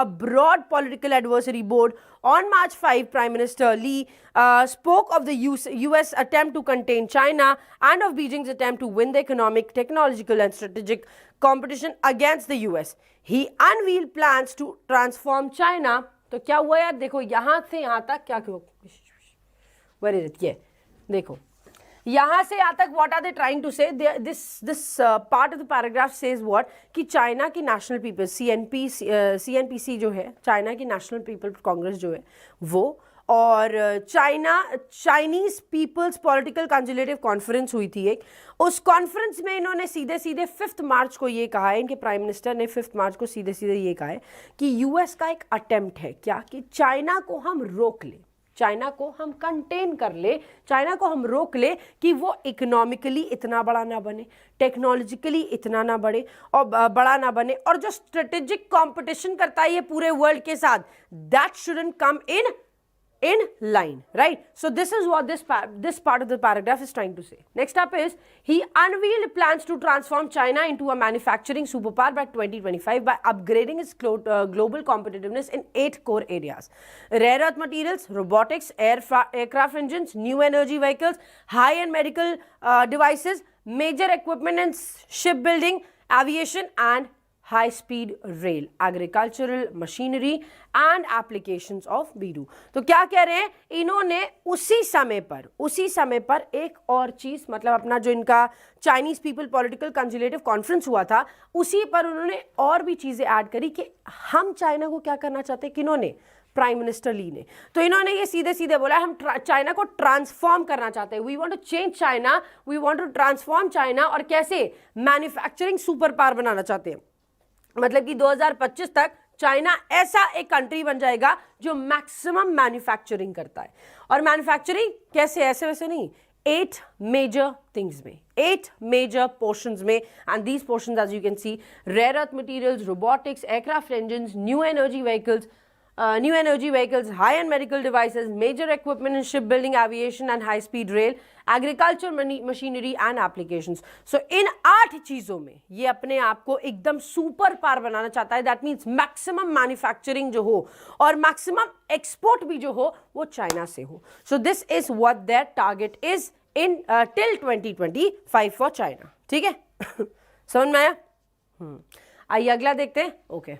broad political advisory board, on March 5, Prime Minister Lee spoke of the US attempt to contain China and of Beijing's attempt to win the economic, technological and strategic competition against the US. He unveiled plans to transform China. तो क्या हुआ यार? देखो यहाँ से यहाँ तक क्या क्यों, Where is it? ये देखो यहाँ से यहाँ तक what are they trying to say? This part of the paragraph says what, कि चाइना की नेशनल पीपल, सीएनपीसी जो है, चाइना की नेशनल पीपल कांग्रेस जो है वो, और Chinese People's Political Consultative Conference हुई थी एक, उस कॉन्फ्रेंस में इन्होंने सीधे सीधे 5 मार्च को ये कहा है, इनके प्राइम मिनिस्टर ने 5 मार्च को सीधे सीधे ये कहा है कि यूएस का एक अटेम्प्ट है क्या कि चाइना को हम रोक लें, चाइना को हम कंटेन कर ले, चाइना को हम रोक ले कि वो इकोनॉमिकली इतना बड़ा ना बने, टेक्नोलॉजिकली इतना ना बढ़े और बड़ा ना बने, और जो स्ट्रेटेजिक कंपटीशन करता है ये पूरे वर्ल्ड के साथ, that shouldn't come in line, right? So this is what this part of the paragraph is trying to say. Next up is, he unveiled plans to transform China into a manufacturing superpower by 2025 by upgrading its global competitiveness in 8 core areas: rare earth materials, robotics, aircraft engines, new energy vehicles, high-end medical devices, major equipment in shipbuilding, aviation and high-speed rail, agricultural machinery and applications of Baidu. तो क्या कह रहे हैं इन्होंने उसी समय पर एक और चीज, मतलब अपना जो इनका Chinese people political Consultative conference हुआ था उसी पर उन्होंने और भी चीजें ऐड करी कि हम चाइना को क्या करना चाहते हैं, किन्होंने, प्राइम मिनिस्टर ली ने। तो इन्होंने ये सीधे सीधे बोला हम चाइना को ट्रांसफॉर्म करना चाहते हैं, we want to change China, we want to transform China, और कैसे, मैन्युफैक्चरिंग सुपर पावर बनाना चाहते हैं। मतलब कि 2025 तक चाइना ऐसा एक कंट्री बन जाएगा जो मैक्सिमम मैन्युफैक्चरिंग करता है, और मैन्युफैक्चरिंग कैसे, ऐसे वैसे नहीं, 8 मेजर थिंग्स में, 8 मेजर पोर्शंस में, and these portions as you can see, rare earth materials, robotics, aircraft engines, new energy vehicles, high-end medical devices, major equipment in shipbuilding, aviation and high-speed rail, agriculture, machinery and applications. So इन 8 चीजों में ये अपने आप को एकदम super power बनाना चाहता है। That means maximum manufacturing जो हो और maximum export भी जो हो वो चाइना से हो। So this is what their target is in till 2025 for China. ठीक है? समझ में आया? आइए अगला देखते हैं। ओके,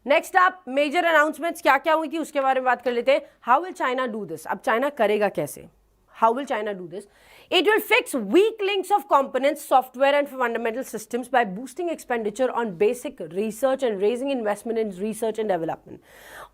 नेक्स्ट आप मेजर अनाउंसमेंट्स क्या क्या हुई थी उसके बारे में बात कर लेते हैं। How will China do this, अब चाइना करेगा कैसे, how will China do this? It will fix weak links of components, software and fundamental systems by boosting expenditure on basic research and raising investment in research and development.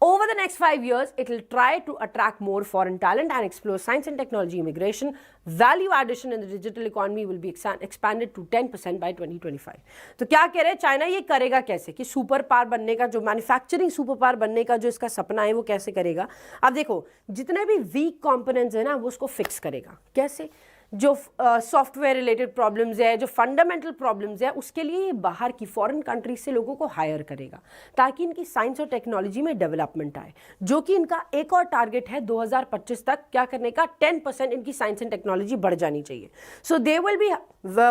Over the next 5 years, it will try to attract more foreign talent and explore science and technology immigration. Value addition in the digital economy will be expanded to 10% by 2025. तो क्या कह रहे हैं China ये करेगा कैसे कि super power बनने का, जो मैन्युफैक्चरिंग सुपर पावर बनने का जो इसका सपना है वो कैसे करेगा? अब देखो जितने भी वीक कंपोनेंट्स है ना वो उसको फिक्स करेगा। कैसे? जो सॉफ्टवेयर रिलेटेड प्रॉब्लम्स है, जो फंडामेंटल प्रॉब्लम्स है, उसके लिए ये बाहर की फॉरेन कंट्रीज से लोगों को हायर करेगा ताकि इनकी साइंस और टेक्नोलॉजी में डेवलपमेंट आए, जो कि इनका एक और टारगेट है 2025 तक क्या करने का, 10% इनकी साइंस एंड टेक्नोलॉजी बढ़ जानी चाहिए। So they will be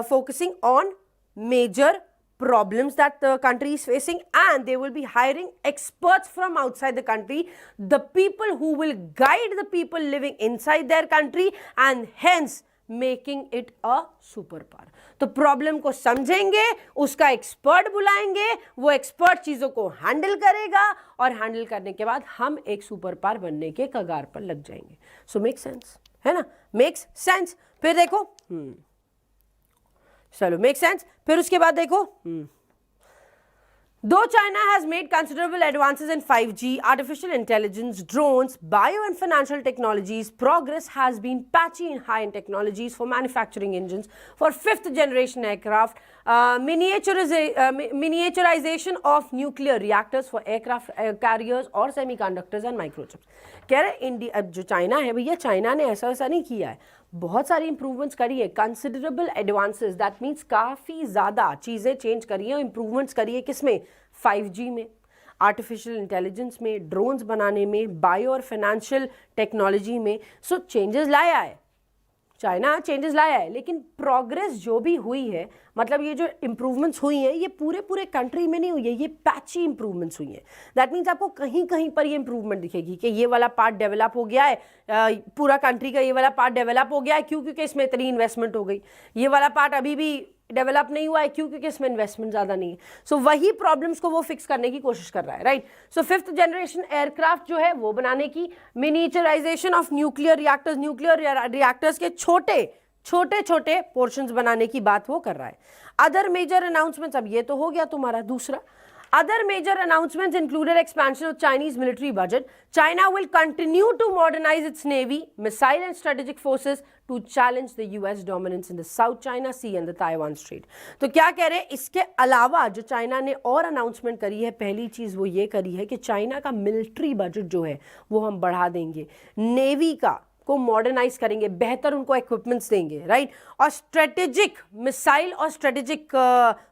focusing on major problems that the country is facing, and they will be hiring experts from outside the country, the people who will guide the people living inside their country and hence making it a super power. तो problem को समझेंगे, उसका expert बुलाएंगे, वो expert चीजों को handle करेगा और हैंडल करने के बाद हम एक सुपर पावर बनने के कगार पर लग जाएंगे। सो मेक सेंस है ना, मेक्स सेंस। फिर देखो चलो मेक सेंस। फिर उसके बाद देखो Though China has made considerable advances in 5G, artificial intelligence, drones, bio and financial technologies, progress has been patchy in high-end technologies for manufacturing engines, for 5th generation aircraft, miniaturization of nuclear reactors for aircraft carriers और semiconductors and microchips. कह रहे India, अब जो China है भैया, China ने ऐसा वैसा नहीं किया है, बहुत सारी इंप्रूवमेंट्स करी है, कंसिडरेबल एडवांसेस, दैट मीन्स काफ़ी ज़्यादा चीज़ें चेंज करी है, इंप्रूवमेंट्स करी है किसमें, 5G में, आर्टिफिशियल इंटेलिजेंस में, ड्रोन्स बनाने में, बायो और फाइनेंशियल टेक्नोलॉजी में। सो चेंजेस लाया है चाइना, चेंजेस लाया है, लेकिन प्रोग्रेस जो भी हुई है, मतलब ये जो इंप्रूवमेंट्स हुई हैं ये पूरे कंट्री में नहीं हुई है, ये पैची इंप्रूवमेंट्स हुई हैं। दैट मीन्स आपको कहीं कहीं पर ये इंप्रूवमेंट दिखेगी कि ये वाला पार्ट डेवलप हो गया है, पूरा कंट्री का ये वाला पार्ट डेवलप हो गया है, क्योंकि इसमें इतनी इन्वेस्टमेंट हो गई। ये वाला पार्ट अभी भी डेवलप नहीं हुआ है क्योंकि इसमें इन्वेस्टमेंट ज़्यादा नहीं है। सो वही प्रॉब्लम्स को वो फिक्स करने की कोशिश कर रहा है, राइट। सो 5th जनरेशन एयरक्राफ्ट जो है वो बनाने की, miniaturisation of nuclear reactors, nuclear reactors के छोटे पोर्शंस बनाने की बात वो कर रहा है। अदर मेजर अनाउंसमेंट्स, अब ये तो हो गया तुम्हारा दूसरा। Other major announcements included expansion of Chinese military budget. China will continue to modernize its navy, missile and strategic forces to challenge the US dominance in the South China Sea and the Taiwan Strait. तो क्या कह रहे हैं, इसके अलावा जो China ने और अनाउंसमेंट करी है, पहली चीज वो ये करी है कि चाइना का मिलिट्री बजट जो है वो हम बढ़ा देंगे, नेवी को मॉडर्नाइज करेंगे, बेहतर उनको इक्विपमेंट्स देंगे, राइट, और स्ट्रेटेजिक मिसाइल और स्ट्रेटेजिक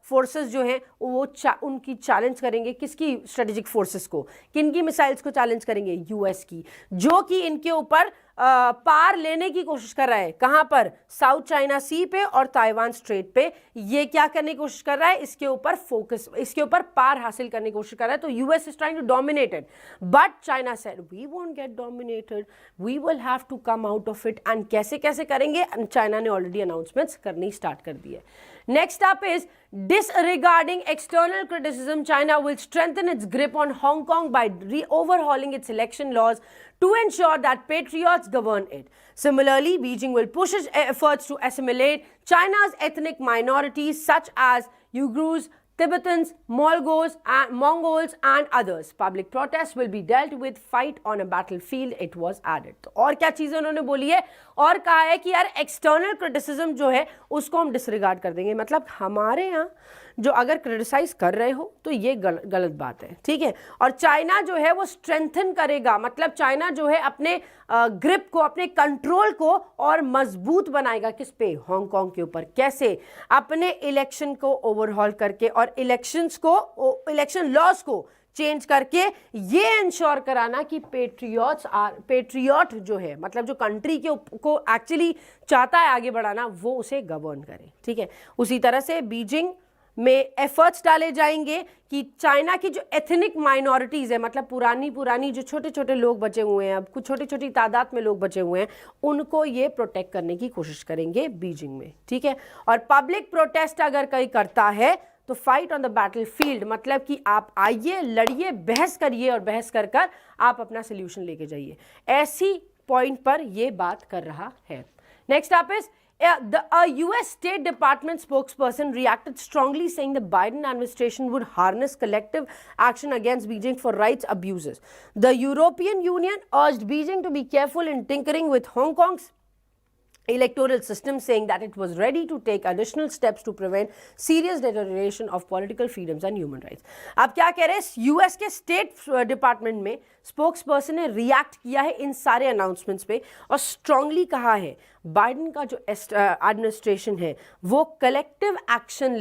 फोर्सेस जो हैं वो उनकी चैलेंज करेंगे। किसकी स्ट्रेटेजिक फोर्सेस को, किनकी मिसाइल्स को चैलेंज करेंगे, यूएस की, जो कि इनके ऊपर पार लेने की कोशिश कर रहा है। कहां पर, साउथ चाइना सी पे और ताइवान स्ट्रेट पे। ये क्या करने की कोशिश कर रहा है, इसके ऊपर फोकस, इसके ऊपर पार हासिल करने की कोशिश कर रहा है। तो US is trying to dominate it, but China said we won't get dominated, we will have to come out of it. And कैसे कैसे करेंगे, चाइना ने ऑलरेडी अनाउंसमेंट्स करनी स्टार्ट कर दी है। Next up is disregarding external criticism. China will strengthen its grip on Hong Kong by overhauling its election laws to ensure that patriots govern it. Similarly, Beijing will push its efforts to assimilate China's ethnic minorities such as Uyghurs, Tibetans, Mongols and others. Public protests will be dealt with fight on a battlefield, it was added. तो और क्या चीजें उन्होंने बोली है, और कहा है कि यार एक्सटर्नल क्रिटिसिज्म जो है उसको हम डिसरिगार्ड कर देंगे। मतलब हमारे यहाँ जो अगर क्रिटिसाइज कर रहे हो तो ये गलत बात है, ठीक है। और चाइना जो है वो स्ट्रेंथन करेगा, मतलब चाइना जो है अपने ग्रिप को, अपने कंट्रोल को और मजबूत बनाएगा। किस पे, हांगकांग के ऊपर। कैसे, अपने इलेक्शन को ओवरहॉल करके और इलेक्शन लॉज को चेंज करके ये इंश्योर कराना कि पेट्रियट जो है, मतलब जो कंट्री को एक्चुअली चाहता है आगे बढ़ाना, वो उसे गवर्न करे, ठीक है। उसी तरह से बीजिंग में एफर्ट्स डाले जाएंगे कि चाइना की जो एथनिक माइनॉरिटीज़ है, मतलब पुरानी जो छोटे छोटे लोग बचे हुए हैं, अब कुछ छोटी छोटी तादाद में लोग बचे हुए हैं, उनको ये प्रोटेक्ट करने की कोशिश करेंगे बीजिंग में, ठीक है। और पब्लिक प्रोटेस्ट अगर कोई करता है तो fight on the battle field, मतलब कि आप आइए, लड़िए, बहस करिए और बहस कर आप अपना सोल्यूशन लेके जाइए। ऐसी पॉइंट पर ये बात कर रहा है। नेक्स्ट आप is a US State Department spokesperson reacted strongly, saying the Biden administration would harness collective action against Beijing for rights abuses. The European Union urged Beijing to be careful in tinkering with Hong Kong's electoral system, saying that it was ready to take additional steps to prevent serious deterioration of political freedoms and human rights. अब क्या कह रहे हैं, US के state department में spokesperson ने react किया है इन सारे अनाउंसमेंट्स पे और स्ट्रांगली कहा है बाइडेन का जो एडमिनिस्ट्रेशन है वो कलेक्टिव एक्शन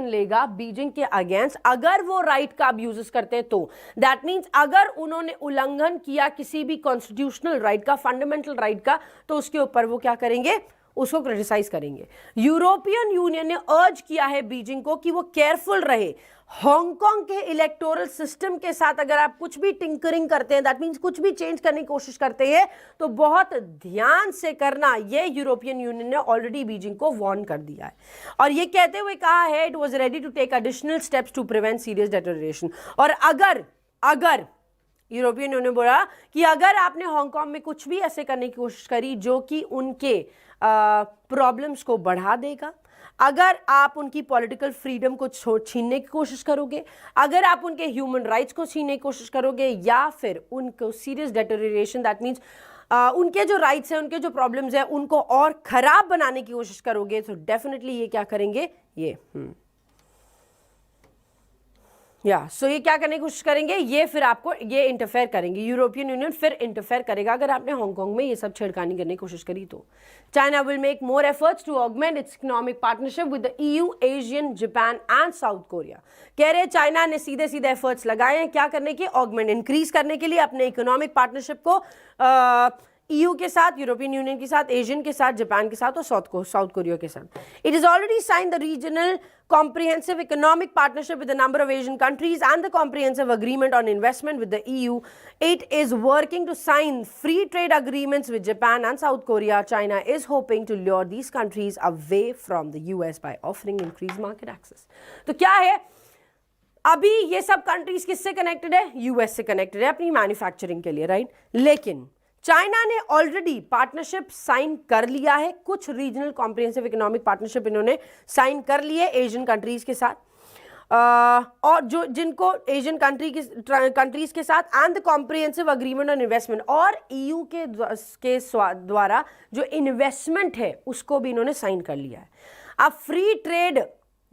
लेगा बीजिंग के अगेंस्ट अगर वो राइट का अब्यूजेस करते हैं। तो दैट मीन्स अगर उन्होंने उल्लंघन किया किसी भी कॉन्स्टिट्यूशनल राइट का, फंडामेंटल राइट का, तो उसके ऊपर वो क्या करेंगे, उसको क्रिटिसाइज करेंगे। यूरोपियन यूनियन ने अर्ज किया है बीजिंग को कि वो केयरफुल रहे। हांगकांग के इलेक्टोरल सिस्टम के साथ अगर आप कुछ भी टिंकरिंग करते हैं, दैट मीन्स कुछ भी चेंज करने की कोशिश करते हैं, तो बहुत ध्यान से करना। ये यूरोपियन यूनियन ने ऑलरेडी बीजिंग को वार्न कर दिया है और ये कहते हुए कहा है it was ready to take additional steps to prevent serious deterioration. और अगर यूरोपियन यूनियन ने बोला कि अगर आपने हांगकांग में कुछ भी ऐसे करने की कोशिश करी जो कि उनके प्रॉब्लम्स को बढ़ा देगा, अगर आप उनकी पॉलिटिकल फ्रीडम को छीनने की कोशिश करोगे, अगर आप उनके ह्यूमन राइट्स को छीनने की कोशिश करोगे, या फिर उनको सीरियस डेटेरियोरेशन, दैट मीन्स उनके जो राइट्स हैं, उनके जो प्रॉब्लम्स हैं, उनको और खराब बनाने की कोशिश करोगे, तो डेफिनेटली ये क्या करेंगे, ये सो ये क्या करने की कोशिश करेंगे, ये फिर आपको ये इंटरफेयर करेंगे। यूरोपियन यूनियन फिर इंटरफेयर करेगा अगर आपने हांगकांग में ये सब छेड़खानी करने की कोशिश करी तो। China will make more efforts to augment its economic partnership with the EU, ASEAN, Japan and South Korea. कह रहे चाइना ने सीधे एफर्ट्स लगाए हैं क्या करने के, ऑगमेंट, इंक्रीज करने के लिए अपने इकोनॉमिक पार्टनरशिप को ईयू के साथ, यूरोपियन यूनियन के साथ, एशियन के साथ, जापान के साथ और साउथ कोरिया के साथ। It is already sign the regional comprehensive economic partnership with a number of Asian countries and the comprehensive agreement on investment with the EU. It is working to sign free trade agreements with Japan and South Korea. China is hoping to lure these countries away from the US by offering increased market access. तो क्या है, अभी ये सब countries किससे connected है, US से connected है अपनी मैन्युफैक्चरिंग के लिए, राइट। लेकिन चाइना ने ऑलरेडी पार्टनरशिप साइन कर लिया है, कुछ रीजनल कॉम्प्रिहेंसिव इकोनॉमिक पार्टनरशिप इन्होंने साइन कर लिए एशियन कंट्रीज के साथ। और जो जिनको एशियन कंट्रीज के साथ and the comprehensive agreement on investment, और ईयू के द्वारा जो इन्वेस्टमेंट है उसको भी इन्होंने साइन कर लिया है। अब फ्री ट्रेड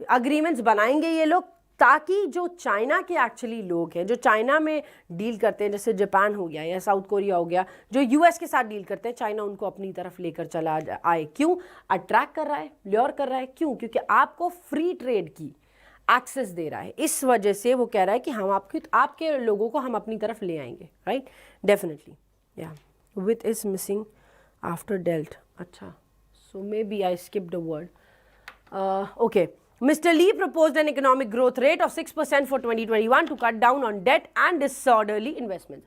अग्रीमेंट्स बनाएंगे ये लोग, ताकि जो चाइना के एक्चुअली लोग हैं, जो चाइना में डील करते हैं, जैसे जापान हो गया या साउथ कोरिया हो गया, जो यूएस के साथ डील करते हैं, चाइना उनको अपनी तरफ लेकर चला आए। क्यों? अट्रैक्ट कर रहा है, ल्योर कर रहा है। क्यों? क्योंकि आपको फ्री ट्रेड की एक्सेस दे रहा है। इस वजह से वो कह रहा है कि हम आपके लोगों को हम अपनी तरफ ले आएंगे, राइट? डेफिनेटली। या विथ इज मिसिंग आफ्टर डेल्ट। अच्छा, so maybe I skipped a word. Okay. Mr. Lee proposed an economic growth rate of 6% for 2021 to cut down on debt and disorderly investment.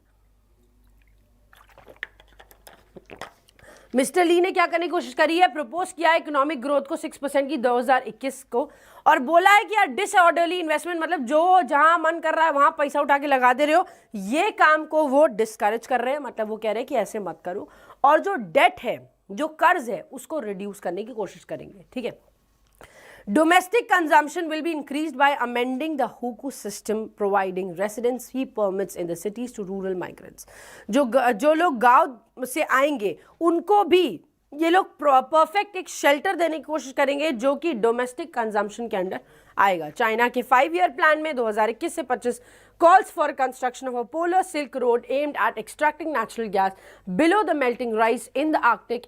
Mister Lee ने क्या करने की कोशिश करी है? Propose किया है इकोनॉमिक ग्रोथ को 6% की 2021 को, और बोला है कि यार डिसऑर्डरली इन्वेस्टमेंट, मतलब जो जहां मन कर रहा है वहां पैसा उठा के लगा दे रहे हो, ये काम को वो डिस्करेज कर रहे हैं। मतलब वो कह रहे हैं कि ऐसे मत करो, और जो डेट है, जो कर्ज है, उसको रिड्यूस करने की कोशिश करेंगे। ठीक है। Domestic consumption will be increased by amending the hukou system, providing residency permits in the cities to rural migrants. जो लोग गांव से आएंगे उनको भी ये लोग परफेक्ट एक शेल्टर देने की कोशिश करेंगे, जो कि डोमेस्टिक कंजम्पशन के अंडर आएगा। चाइना के 5-year प्लान में 2021 से 25 calls for construction of a polar silk road aimed at extracting natural gas below the melting ice in the Arctic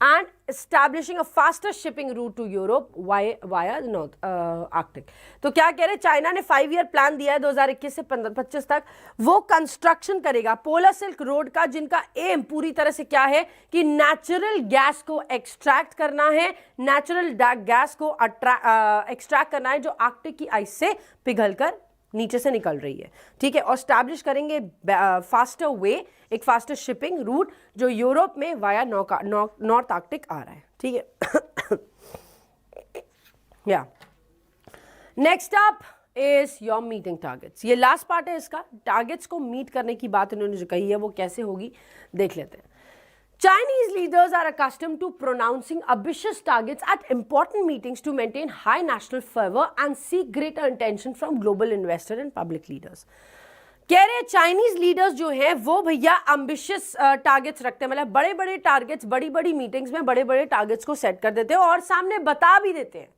and establishing a faster shipping route to Europe via North Arctic. तो क्या कह रहे हैं? China ने 5-year plan दिया है 2021 से 25 तक, वो कंस्ट्रक्शन करेगा पोलर सिल्क रोड का, जिनका एम पूरी तरह से क्या है कि नेचुरल गैस को एक्सट्रैक्ट करना है, नेचुरल गैस को एक्सट्रैक्ट करना है जो आर्कटिक की आइस से पिघलकर नीचे से निकल रही है। ठीक है। और स्टैब्लिश करेंगे फास्टर वे, एक फास्टर शिपिंग रूट जो यूरोप में वाया नॉर्थ आर्कटिक आ रहा है। ठीक है। या next up is your meeting targets. ये लास्ट पार्ट है इसका। टारगेट्स को मीट करने की बात इन्होंने जो कही है वो कैसे होगी देख लेते हैं। Chinese leaders are accustomed to pronouncing ambitious targets at important meetings to maintain high national fervor and seek greater attention from global investor and public leaders. कह रहे चाइनीज लीडर्स जो हैं वो भैया एम्बिशियस टारगेट्स रखते हैं, मतलब बड़े बड़े टारगेट्स, बड़ी बड़ी मीटिंग्स में बड़े बड़े टारगेट्स को सेट कर देते हैं और सामने बता भी देते हैं,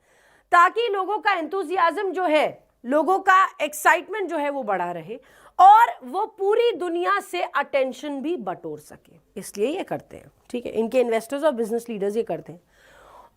ताकि लोगों का एंथुजियाज्म जो है, लोगों का एक्साइटमेंट जो है वो बढ़ा रहे और वो पूरी दुनिया से अटेंशन भी बटोर सके, इसलिए ये करते हैं। ठीक है। इनके इन्वेस्टर्स और बिजनेस लीडर्स ये करते हैं।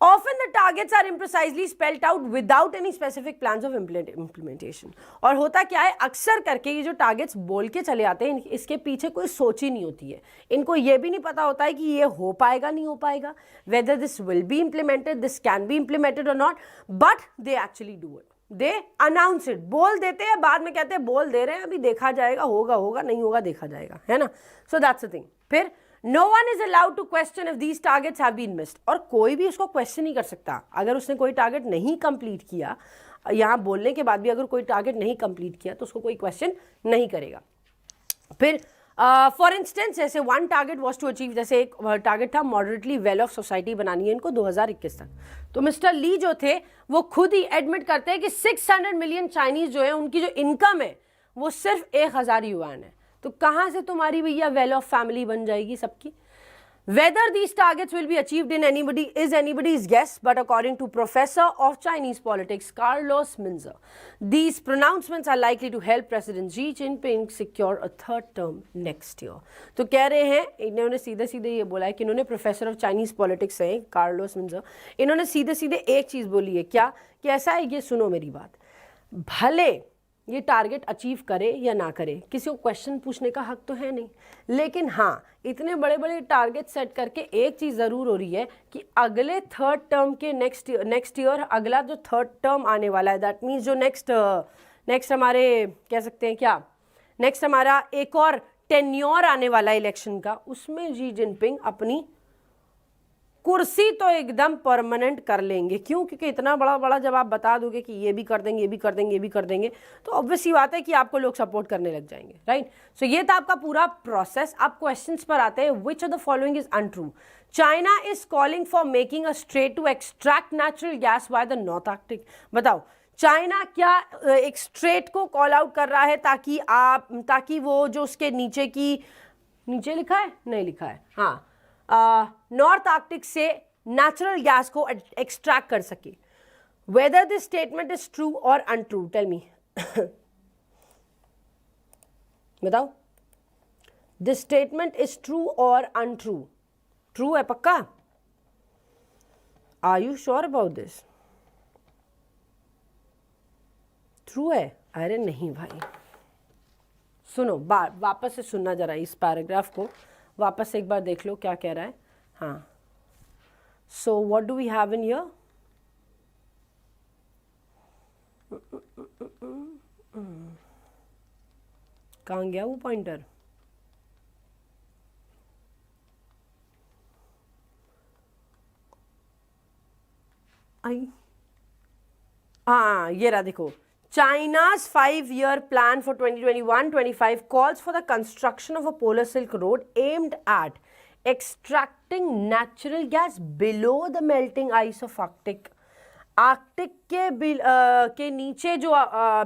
Often the targets are imprecisely spelled out without any specific plans of implementation. और होता क्या है, अक्सर करके ये जो टारगेट्स बोल के चले आते हैं, इसके पीछे कोई सोच ही नहीं होती है। इनको ये भी नहीं पता होता है कि ये हो पाएगा नहीं हो पाएगा, whether this will be implemented, this can be implemented or not, but they actually do it. They announce it, बोल देते हैं, बाद में कहते हैं बोल दे रहे हैं, अभी देखा जाएगा, होगा नहीं होगा देखा जाएगा, है ना। So that's the thing. फिर No one is allowed to question if these targets have been missed. और कोई भी उसको क्वेश्चन नहीं कर सकता अगर उसने कोई टारगेट नहीं कंप्लीट किया। यहाँ बोलने के बाद भी अगर कोई टारगेट नहीं कंप्लीट किया तो उसको कोई क्वेश्चन नहीं करेगा। फिर फॉर इंस्टेंस जैसे one target was to achieve, जैसे एक टारगेट था मॉडरेटली वेल ऑफ सोसाइटी बनानी है इनको 2021 तक। तो मिस्टर ली जो थे वो खुद ही एडमिट करते हैं कि 600 मिलियन चाइनीज जो है उनकी जो इनकम है वो सिर्फ 1000 युआन है। तो कहां से तुम्हारी भैया वेल ऑफ फैमिली बन जाएगी सबकी। Whether these targets will be achieved in anybody's guess, but according to Professor of Chinese Politics Carlos Minzer, these pronouncements are likely to help President Xi Jinping secure a third term next year. तो कह रहे हैं, इन्होंने सीधे सीधे ये बोला है कि इन्होंने प्रोफेसर ऑफ चाइनीज पॉलिटिक्स हैं कार्लोस मिंजर, इन्होंने सीधे सीधे एक चीज बोली है क्या कि ऐसा है, ये सुनो मेरी बात, भले ये टारगेट अचीव करे या ना करे, किसी को क्वेश्चन पूछने का हक तो है नहीं, लेकिन हाँ इतने बड़े बड़े टारगेट सेट करके एक चीज़ ज़रूर हो रही है कि अगले थर्ड टर्म के नेक्स्ट ईयर अगला जो थर्ड टर्म आने वाला है, दैट मीन्स जो नेक्स्ट हमारे कह सकते हैं क्या, नेक्स्ट हमारा एक और टेन्योर आने वाला इलेक्शन का, उसमें शी जिनपिंग अपनी कुर्सी तो एकदम परमानेंट कर लेंगे। क्यों? क्योंकि इतना बड़ा बड़ा जब आप बता दोगे कि ये भी कर देंगे, ये भी कर देंगे, ये भी कर देंगे, तो ऑब्वियस सी बात है कि आपको लोग सपोर्ट करने लग जाएंगे, राइट। सो ये था आपका पूरा प्रोसेस। अब क्वेश्चंस पर आते हैं। Which of the following is untrue? China is calling for making a strait to extract natural gas by the North Arctic. बताओ, चाइना क्या एक स्ट्रेट को कॉल आउट कर रहा है ताकि वो जो उसके नीचे की, नीचे लिखा है, नहीं लिखा है, हाँ, नॉर्थ आर्कटिक से नेचुरल गैस को एक्सट्रैक्ट कर सके। Whether this statement is true और अनट्रू, टेल मी। बताओ, दिस स्टेटमेंट इज ट्रू और अनट्रू? ट्रू है पक्का? Are you sure about this? True है? अरे नहीं भाई, सुनो, वापस से सुनना जरा इस पैराग्राफ को, वापस से एक बार देख लो क्या कह रहा है। हाँ, so what do we have in here? कहाँ गया वो पॉइंटर? हाँ, ये रहा, देखो। China's 5-year plan for 2021-25 calls for the construction of a polar silk road aimed at extracting natural gas below the melting ice of Arctic. Arctic के नीचे जो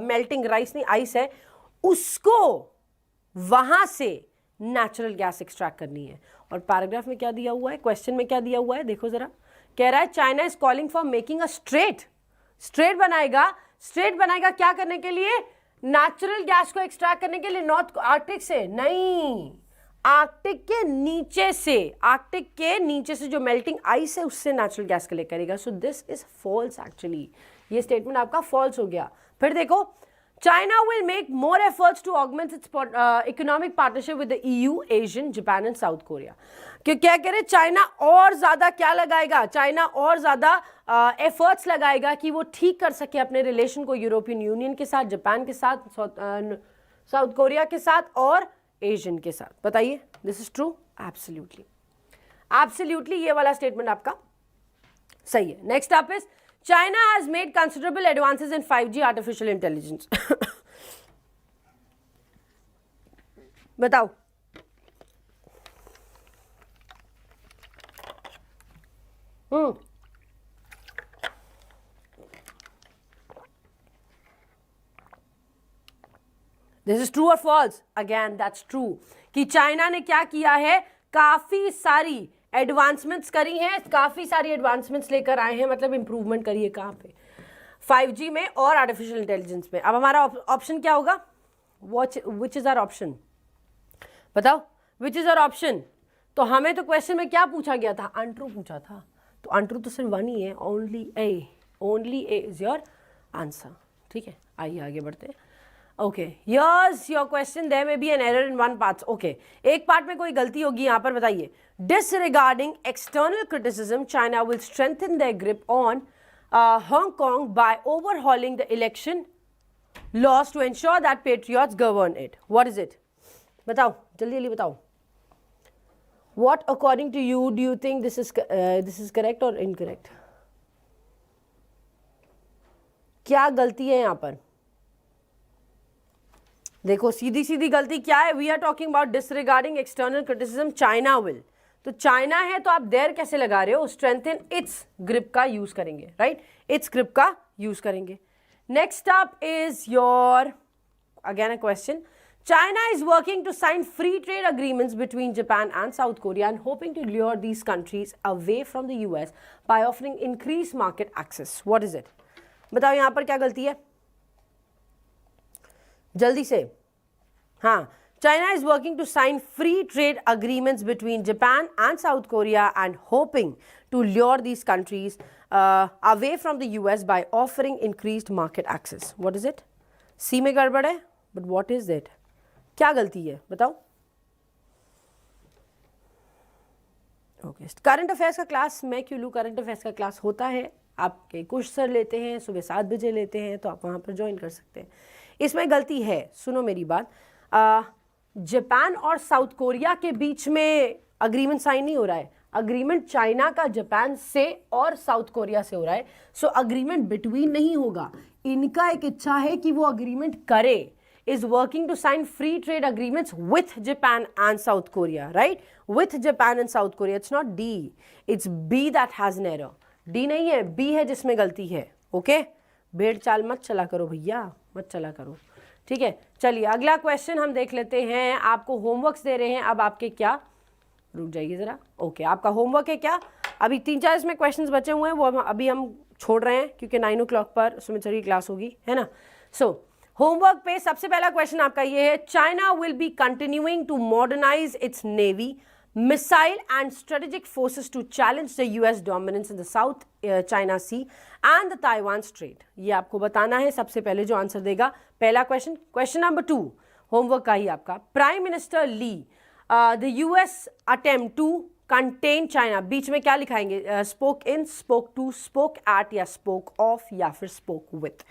मेल्टिंग आइस है, उसको वहां से नेचुरल गैस एक्सट्रैक्ट करनी है। और पैराग्राफ में क्या दिया हुआ है, क्वेश्चन में क्या दिया हुआ है, देखो जरा। कह रहा है China is calling for making a straight बनाएगा क्या करने के लिए? नेचुरल गैस को एक्सट्रैक्ट करने के लिए। नॉर्थ आर्कटिक से नहीं, आर्कटिक के नीचे से जो मेल्टिंग आइस है उससे नेचुरल गैस कलेक्ट करेगा। So this is false actually, ये स्टेटमेंट आपका फॉल्स हो गया। फिर देखो, China will make more efforts to augment its economic partnership with the EU, ASEAN, Japan and South Korea. क्यों क्या कह रहे? चाइना और ज्यादा क्या लगाएगा? चाइना और ज्यादा एफर्ट्स लगाएगा कि वो ठीक कर सके अपने रिलेशन को यूरोपियन यूनियन के साथ, जापान के साथ, साउथ कोरिया के साथ और एशियन के साथ। बताइए, दिस इज ट्रू? एब्सोल्युटली ये वाला स्टेटमेंट आपका सही है। Next up is China has made considerable advances in 5G artificial intelligence. बताओ, दिस इज ट्रू और फॉल्स? अगेन दैट्स ट्रू कि चाइना ने क्या किया है, काफी सारी एडवांसमेंट्स करी हैं, काफी सारी एडवांसमेंट्स लेकर आए हैं, मतलब इंप्रूवमेंट करी है। कहाँ पे? 5G में और आर्टिफिशियल इंटेलिजेंस में। अब हमारा ऑप्शन क्या होगा? Which is our option? बताओ, विच इज आवर ऑप्शन? तो हमें तो क्वेश्चन में क्या पूछा गया था? अनट्रू पूछा था, तो अनट्रू तो सिर्फ वन ही है, only A is your answer. ठीक है, आइए आगे बढ़ते हैं। Okay, yes your question, there may be an error in one part. Okay, एक पार्ट में कोई गलती होगी यहाँ पर, बताइए। Disregarding external criticism, China will strengthen their grip on Hong Kong by overhauling the election laws to ensure that patriots govern it. What is it? बताओ, जल्दी जल्दी बताओ। What according to you do you think this is correct or incorrect? क्या गलती है यहाँ पर? देखो, सीधी सीधी गलती क्या है? We are talking about disregarding external criticism, China will. तो चाइना है तो आप देयर कैसे लगा रहे हो? स्ट्रेंथन इट्स ग्रिप का यूज करेंगे, राइट? इट्स ग्रिप का यूज करेंगे। Next up is your again a question. China is working to sign free trade agreements between Japan and South Korea and hoping to lure these countries away from the US by offering increased market access. What is it? बताओ यहाँ पर क्या गलती है? जल्दी से। हाँ, China is working to sign free trade agreements between Japan and South Korea and hoping to lure these countries away from the US by offering increased market access. What is it? C में गड़बड़ है, but what is it? क्या गलती है बताओ? Okay, current affairs का class मैं क्यों लूँ? करंट अफेयर्स का क्लास होता है, आपके कुश सर लेते हैं, सुबह 7 बजे लेते हैं, तो आप वहाँ पर ज्वाइन कर सकते हैं। इसमें गलती है, सुनो मेरी बात। जापान और साउथ कोरिया के बीच में अग्रीमेंट साइन नहीं हो रहा है, अग्रीमेंट चाइना का जापान से और साउथ कोरिया से हो रहा है। सो अग्रीमेंट बिटवीन नहीं होगा, इनका एक इच्छा है कि वो अग्रीमेंट करे, is working to sign free trade agreements with Japan and South Korea, right? With Japan and South Korea. It's not D, it's B that has an error. D नहीं है, B है जिसमें गलती है। ओके, भेड़ चाल मत चला करो भैया, मत चला करो, ठीक है। चलिए अगला क्वेश्चन हम देख लेते हैं। आपको होमवर्क्स दे रहे हैं, अब आपके क्या, रुक जाइए जरा। ओके, आपका होमवर्क है क्या, अभी 3-4 इसमें क्वेश्चंस बचे हुए हैं, वो अभी हम छोड़ रहे हैं क्योंकि 9 o'clock पर सुमित सर की क्लास होगी, है ना। सो होमवर्क पे सबसे पहला क्वेश्चन आपका ये है, China will be continuing to modernise its navy, missile and strategic forces to challenge the US dominance in the South China Sea and the Taiwan Strait. ये आपको बताना है सबसे पहले जो आंसर देगा। पहला क्वेश्चन। क्वेश्चन नंबर 2 होमवर्क का ही आपका, prime minister Lee the US attempt to contain China, बीच में क्या लिखाएंगे, spoke in, spoke to, spoke at या स्पोक ऑफ या फिर स्पोक विथ,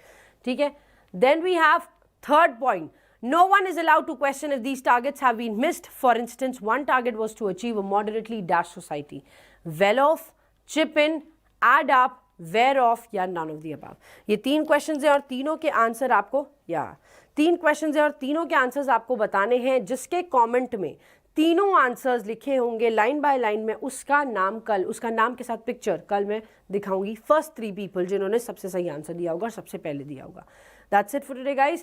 ठीक है। Then we have third point. No one is allowed to question if these targets have been missed. For instance, one target was to achieve a moderately dash society. Well off, chip in, add up, where off या none of the above. ये 3 questions हैं और तीनों के answer आपको, या 3 questions हैं और तीनों के आंसर्स आपको बताने हैं, जिसके कमेंट में तीनों आंसर्स लिखे होंगे लाइन बाय लाइन में, उसका नाम कल, उसका नाम के साथ पिक्चर कल मैं दिखाऊंगी। फर्स्ट 3 people जिन्होंने सबसे सही आंसर दिया होगा, सबसे पहले दिया होगा। That's it for today guys.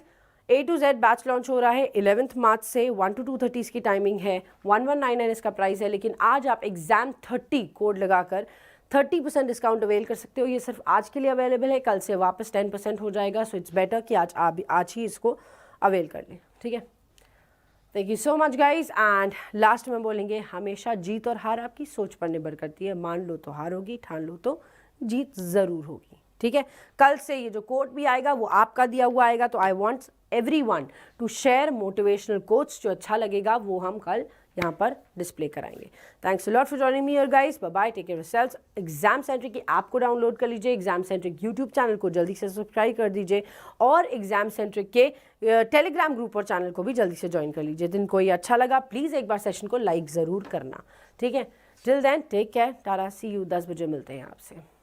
A to Z batch launch हो रहा है 11th मार्च से, 1 to 2:30 इसकी टाइमिंग है, 1199 इसका प्राइस है। लेकिन आज आप एग्जाम 30 कोड लगाकर 30% डिस्काउंट अवेल कर सकते हो। ये सिर्फ आज के लिए अवेलेबल है, कल से वापस 10% हो जाएगा। सो इट्स बेटर कि आज ही इसको अवेल कर लें, ठीक है। Thank you so much guys. And last में बोलेंगे, हमेशा जीत और हार आपकी सोच पर निर्भर करती है। मान लो तो हार होगी, ठान लो तो जीत ज़रूर होगी, ठीक है। कल से ये जो कोट भी आएगा वो आपका दिया हुआ आएगा, तो I want everyone to share motivational quotes, जो अच्छा लगेगा वो हम कल यहाँ पर डिस्प्ले कराएंगे। Thanks a lot for joining me your guys, bye bye, take care of yourselves. Exam Centric की ऐप को डाउनलोड कर लीजिए, एग्जाम सेंट्रिक यूट्यूब चैनल को जल्दी से सब्सक्राइब कर दीजिए और एग्जाम सेंट्रिक के टेलीग्राम ग्रुप और चैनल को भी जल्दी से ज्वाइन कर लीजिए। जिनको ये अच्छा लगा प्लीज़ एक बार सेशन को लाइक ज़रूर करना, ठीक है। Till then take care, tata, see you, 10 बजे मिलते हैं आपसे।